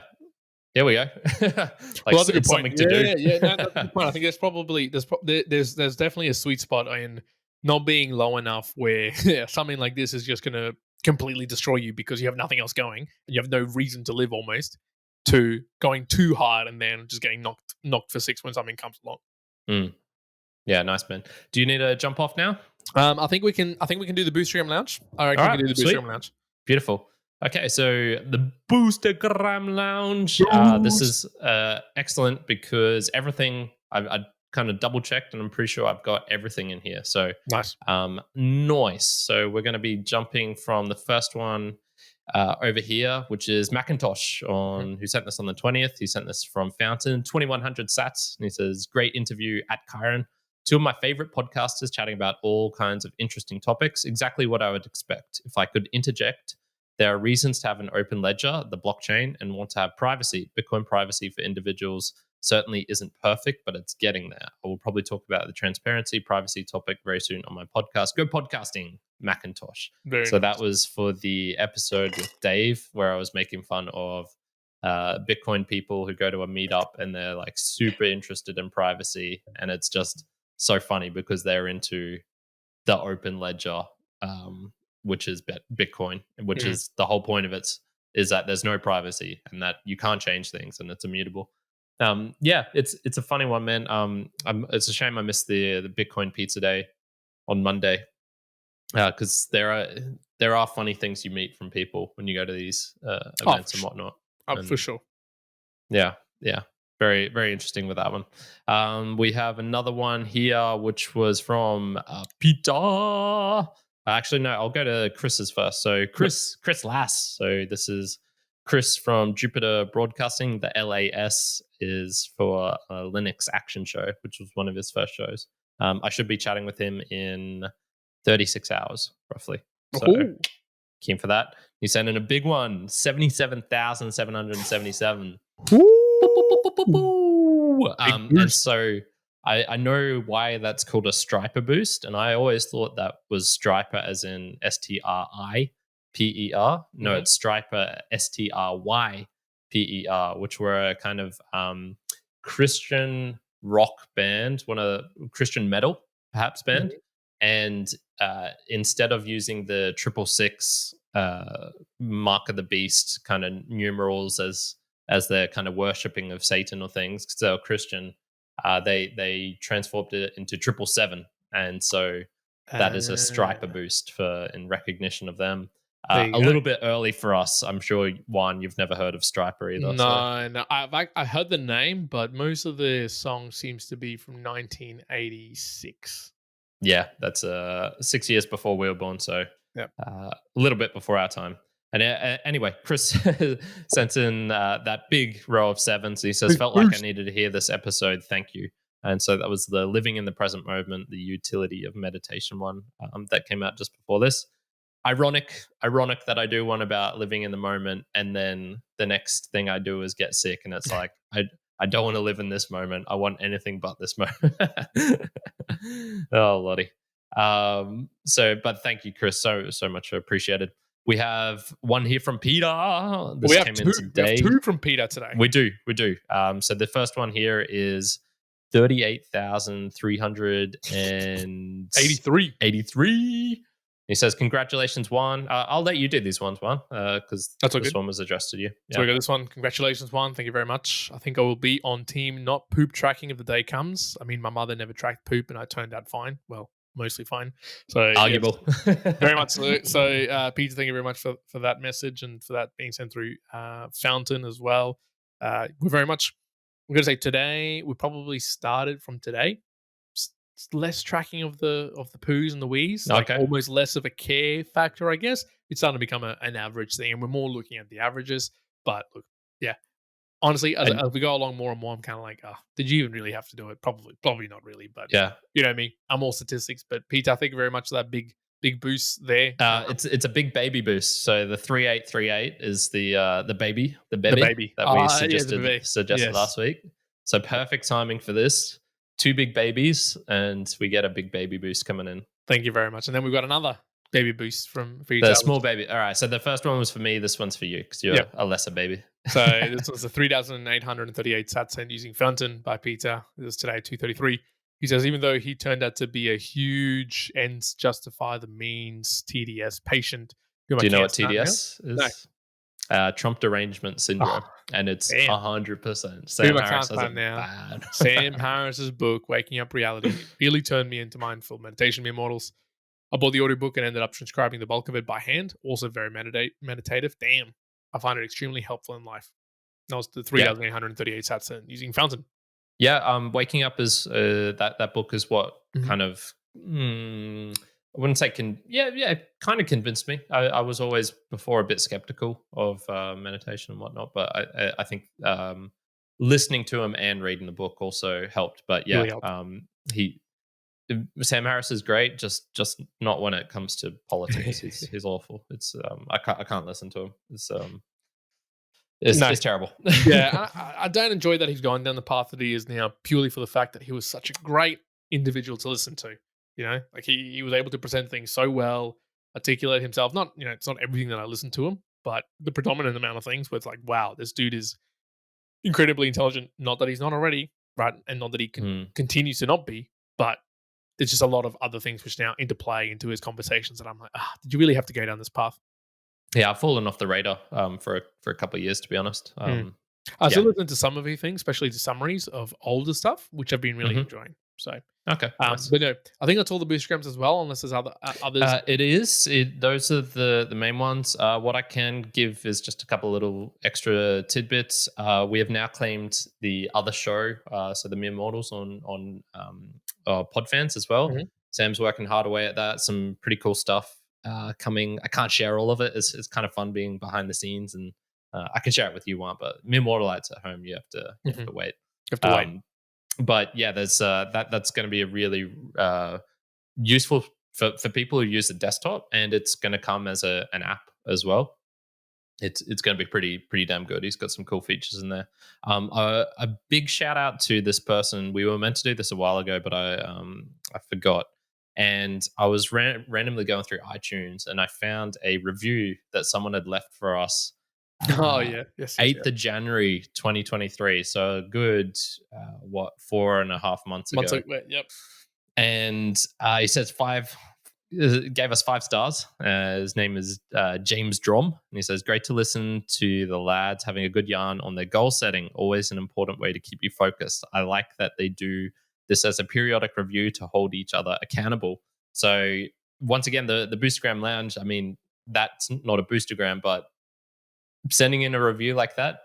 here we go. Like, well, it's something to do. No, that's a good point. I think there's definitely a sweet spot in not being low enough where something like this is just going to completely destroy you because you have nothing else going and you have no reason to live, almost, to going too hard and then just getting knocked for six when something comes along. Yeah, nice, man. Do you need to jump off now? I think we can do the Boostagram Lounge. I reckon we can do the Boostagram Lounge. Beautiful. Okay, so the Boostagram Lounge. This is excellent because everything I kind of double checked, and I'm pretty sure I've got everything in here. So nice. Nice. So we're going to be jumping from the first one over here, which is McIntosh, who sent this on the 20th. He sent this from Fountain, 2100 sats. And he says, great interview at Kyron. Two of my favorite podcasters chatting about all kinds of interesting topics. Exactly what I would expect. If I could interject, there are reasons to have an open ledger, the blockchain, and want to have privacy. Bitcoin privacy for individuals certainly isn't perfect, but it's getting there. I will probably talk about the transparency, privacy topic very soon on my podcast. Go podcasting, McIntosh. So that was for the episode with Dave, where I was making fun of Bitcoin people who go to a meetup and they're like super interested in privacy. And it's just so funny because they're into the open ledger which is Bitcoin, which Mm. is the whole point of it is that there's no privacy and that you can't change things and it's immutable. Yeah, it's a funny one, man. It's a shame I missed the Bitcoin Pizza Day on Monday, because there are funny things you meet from people when you go to these events and whatnot. For And sure. yeah, yeah, very very interesting with that one. We have another one here, which was from Peter. Actually, no, I'll go to Chris's first. So Chris Lass. So this is Chris from Jupiter Broadcasting. The LAS is for Linux Action Show, which was one of his first shows. I should be chatting with him in 36 hours, roughly. So keen for that. He sent in a big one, 77,777. And so I know why that's called a striper boost. And I always thought that was striper as in STRIPER. No, it's striper STRYPER, which were a kind of Christian rock band, one of Christian metal, perhaps, band. And instead of using the 666 mark of the beast kind of numerals as their kind of worshipping of Satan or things, because they were Christian, they transformed it into 777, and so that is a striper boost in recognition of them. A little bit early for us, I'm sure. Juan, you've never heard of striper either. No, I heard the name, but most of the song seems to be from 1986. Yeah, that's 6 years before we were born, so a little bit before our time. And anyway, Chris sent in that big row of sevens. He says, felt like I needed to hear this episode. Thank you. And so that was the living in the present moment, the utility of meditation one that came out just before this. Ironic that I do one about living in the moment, and then the next thing I do is get sick, and it's like I don't want to live in this moment. I want anything but this moment. Oh, Lottie. But thank you, Chris, so much appreciated. We have one here from Peter. We have two from Peter today. We do. So the first one here is 38,383. He says, congratulations, Juan. I'll let you do these ones, Juan, because this one was addressed to you. So we got this one. Congratulations, Juan. Thank you very much. I think I will be on team not poop tracking if the day comes. I mean, my mother never tracked poop, and I turned out fine. Well, mostly fine. So arguable. Yes, very much so. So, Peter, thank you very much for that message and for that being sent through Fountain as well. We're going to say today, we probably started from today. Less tracking of the poos and the wees, like almost less of a care factor, I guess. It's starting to become an average thing, and we're more looking at the averages. But look, yeah, honestly, as we go along more and more, I'm kind of like, did you even really have to do it? Probably not really, but yeah, you know what I mean. I'm all statistics, but Peter, thank you very much for that big boost there. It's a big baby boost. So the 3838 is the baby that we suggested last week. So perfect timing for this. 2 big babies, and we get a big baby boost coming in. Thank you very much. And then we've got another baby boost for you. The small baby. All right. So the first one was for me. This one's for you because you're a lesser baby. So this was the 3,838 sat sent using Fountain by Peter. This is today 2:33. He says, even though he turned out to be a huge ends justify the means TDS patient. Do you know what TDS is? No. Trump derangement syndrome, and it's 100%. Sam Harris has it bad. Sam Harris's book, Waking Up Reality, really turned me into mindful meditation mere mortals. I bought the audiobook and ended up transcribing the bulk of it by hand. Also very meditative. Damn, I find it extremely helpful in life. That was the 3,838 sats using Fountain. Yeah, Waking Up is that book is what kind of. I wouldn't say kind of convinced me. I was always before a bit skeptical of meditation and whatnot, but I think listening to him and reading the book also helped. But yeah, really helped. Sam Harris is great, just not when it comes to politics. He's awful. It's I can't listen to him. It's terrible. Yeah, I don't enjoy that he's gone down the path that he is now, purely for the fact that he was such a great individual to listen to. You know, like he was able to present things so well, articulate himself. Not, it's not everything that I listen to him, but the predominant amount of things where it's like, wow, this dude is incredibly intelligent. Not that he's not already, right? And not that he continues to not be, but there's just a lot of other things which now interplay into his conversations, and I'm like, did you really have to go down this path? Yeah, I've fallen off the radar for a couple of years, to be honest. Mm. I Yeah. still listen to some of his things, especially the summaries of older stuff, which I've been really Hmm. enjoying. So, Okay, nice. but no, I think that's all the Boostagrams as well, unless there's others. It is. Those are the main ones. What I can give is just a couple little extra tidbits. We have now claimed the other show, so the Mere Mortals on Podfans as well. Mhm. Sam's working hard away at that. Some pretty cool stuff coming. I can't share all of it. It's kind of fun being behind the scenes, and I can share it with you, Juan. But Mere Mortalites at home, you have to wait. You have to wait. But yeah, there's that's going to be a really useful for people who use the desktop, and it's going to come as an app as well. It's going to be pretty damn good. He's got some cool features in there. A big shout out to this person. We were meant to do this a while ago, but I forgot. And I was randomly going through iTunes, and I found a review that someone had left for us. Oh yeah, yes, 8th of January 2023. So a good 4.5 months ago. Yep. And he says gave us 5 stars. His name is James Drom, and he says, "Great to listen to the lads having a good yarn on their goal setting. Always an important way to keep you focused. I like that they do this as a periodic review to hold each other accountable." So once again, the Boostagram Lounge. I mean, that's not a Boostagram, but sending in a review like that,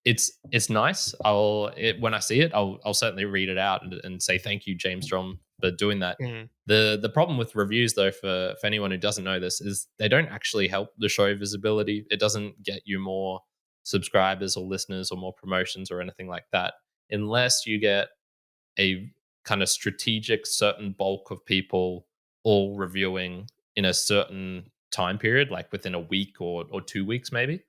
it's nice. When I see it, I'll certainly read it out and say thank you, James Strom, for doing that. Mm. The problem with reviews, though, for anyone who doesn't know this, is they don't actually help the show visibility. It doesn't get you more subscribers or listeners or more promotions or anything like that, unless you get a kind of strategic certain bulk of people all reviewing in a certain time period, like within a week or 2 weeks, maybe.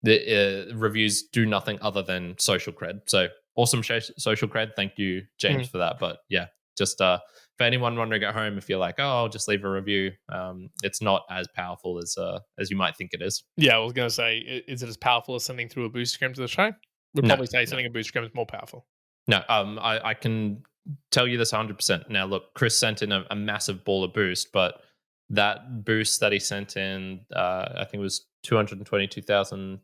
The reviews do nothing other than social cred. So awesome social cred. Thank you, James, for that. But yeah, just for anyone wondering at home, if you're like, oh, I'll just leave a review, it's not as powerful as you might think it is. Yeah, I was going to say, is it as powerful as sending through a Boostagram to the show? We'd probably say sending a Boostagram is more powerful. No, I can tell you this 100%. Now, look, Chris sent in a massive ball of boost, but that boost that he sent in, I think it was 222,000,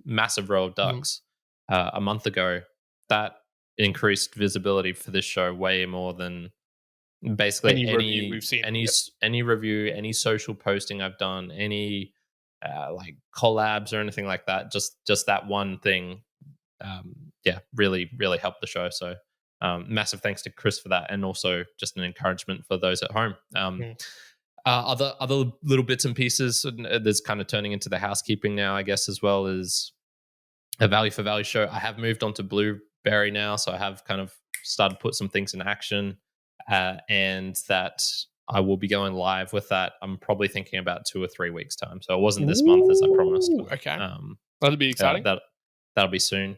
massive row of ducks a month ago. That increased visibility for this show way more than basically any review we've seen. Any review, any social posting I've done, any like collabs or anything like that. Just that one thing, really helped the show. So massive thanks to Chris for that, and also just an encouragement for those at home. Other little bits and pieces, there's kind of turning into the housekeeping now, I guess, as well as a value for value show. I have moved on to Blueberry now, so I have kind of started to put some things in action, and that I will be going live with that. I'm probably thinking about 2 or 3 weeks time. So it wasn't this month as I promised. But, okay, that'll be exciting. That'll be soon.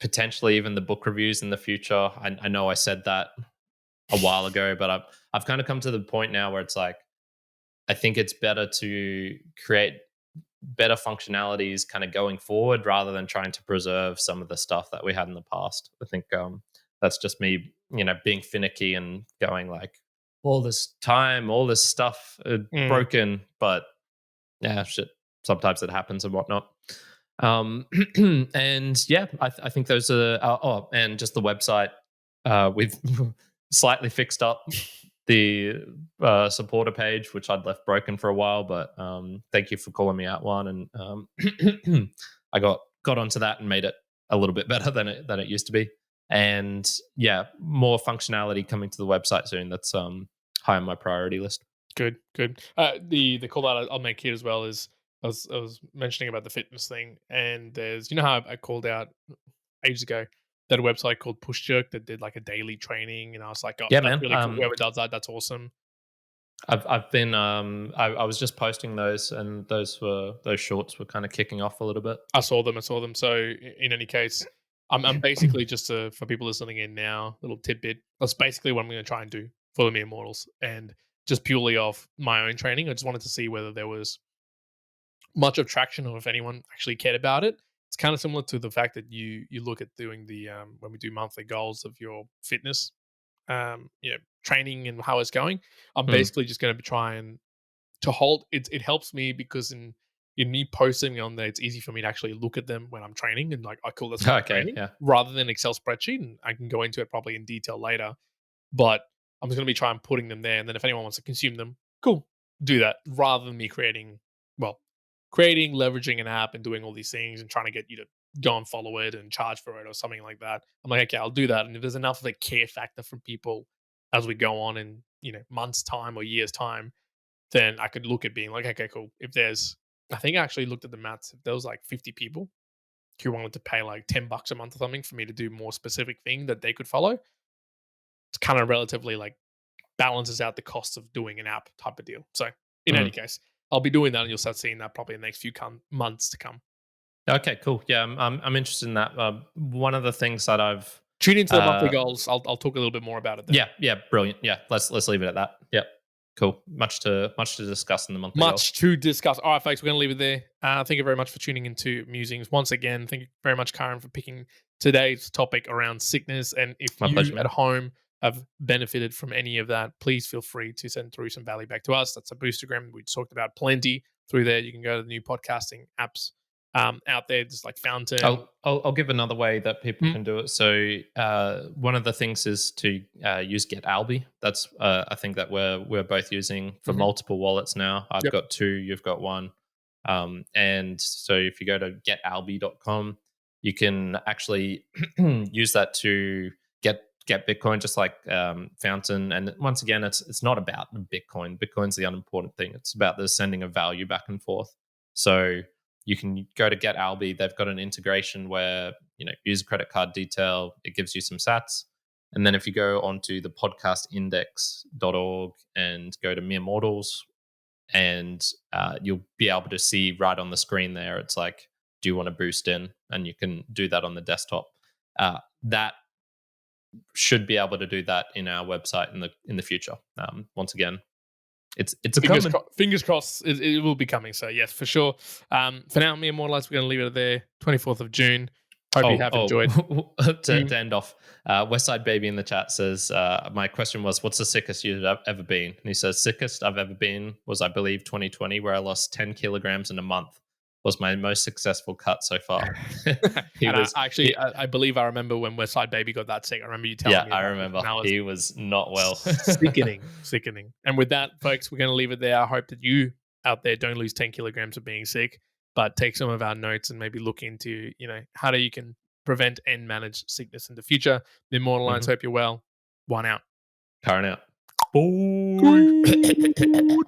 Potentially even the book reviews in the future. I know I said that a while ago, but I've kind of come to the point now where it's like, I think it's better to create better functionalities kind of going forward rather than trying to preserve some of the stuff that we had in the past. I think that's just me, being finicky and going like, all this time, all this stuff broken, but yeah, shit. Sometimes it happens and whatnot. And yeah, I think those are. And just the website. We've slightly fixed up the supporter page, which I'd left broken for a while. But thank you for calling me out, Juan. And I got onto that and made it a little bit better than it used to be. And yeah, more functionality coming to the website soon. That's high on my priority list. Good. The call out I'll make here as well is I was mentioning about the fitness thing, and there's how I called out ages ago that a website called Push Jerk that did like a daily training, and I was like, oh, yeah, that's man, really cool. Whoever does that, that's awesome. I've been I was just posting those, and those shorts were kind of kicking off a little bit. I saw them. So in any case, I'm basically just for people listening in now, little tidbit. That's basically what I'm going to try and do for the Mere Mortals, and just purely off my own training. I just wanted to see whether there was much of traction or if anyone actually cared about it. It's kind of similar to the fact that you look at doing the when we do monthly goals of your fitness training and how it's going, I'm Mm. basically just going to be trying to hold it. It helps me because in me posting on there, it's easy for me to actually look at them when I'm training and like, oh, cool, that's what I'm Okay, training, yeah. rather than Excel spreadsheet. And I can go into it probably in detail later. But I'm just going to be trying putting them there, and then if anyone wants to consume them, cool, do that, rather than me creating, leveraging an app and doing all these things and trying to get you to go and follow it and charge for it or something like that. I'm like, okay, I'll do that. And if there's enough of a care factor from people as we go on in, months time or years time, then I could look at being like, okay, cool. If there's, I think I actually looked at the maths. If there was like 50 people who wanted to pay like $10 a month or something for me to do more specific thing that they could follow, it's kind of relatively like balances out the cost of doing an app type of deal. So in any Mm. case, I'll be doing that, and you'll start seeing that probably in the next few months to come. Okay, cool. Yeah, I'm interested in that. One of the things that I've Tune into the monthly uh, goals. I'll talk a little bit more about it then. yeah, brilliant. Yeah, let's leave it at that. Yep, cool. Much to discuss in the monthly goals. Much to discuss. All right, folks, we're going to leave it there. Thank you very much for tuning into Musings. Once again, thank you very much, Karen, for picking today's topic around sickness. And if My you pleasure, man. at home have benefited from any of that, please feel free to send through some value back to us. That's a Boostagram. We talked about plenty through there. You can go to the new podcasting apps out there, just like Fountain. I'll give another way that people can do it. So one of the things is to use getalby. That's I think that we're both using for multiple wallets now. I've got two, you've got one, and so if you go to getalby.com, you can actually use that to get Bitcoin, just like Fountain. And once again, it's not about the Bitcoin. Bitcoin's the unimportant thing. It's about the sending of value back and forth. So you can go to getalby. They've got an integration where use a credit card detail. It gives you some sats. And then if you go onto the podcastindex.org and go to mere mortals, and you'll be able to see right on the screen there, it's like, do you want to boost in? And you can do that on the desktop. That should be able to do that in our website in the future. Once again, it's fingers crossed it will be coming. So yes, for sure. For now, me and Mortalize, we're going to leave it there. 24th of June. Hope you have enjoyed. To end off, Westside Baby in the chat says, my question was, what's the sickest you've ever been? And he says, sickest I've ever been was, I believe, 2020, where I lost 10 kilograms in a month. Was my most successful cut so far. I believe I remember when Westside Baby got that sick. I remember you telling me. Yeah, I remember. He was not well. Sickening. And with that, folks, we're going to leave it there. I hope that you out there don't lose 10 kilograms of being sick, but take some of our notes and maybe look into, how you can prevent and manage sickness in the future. The Immortal Lines, hope you're well. Juan out. Karen out. Bye.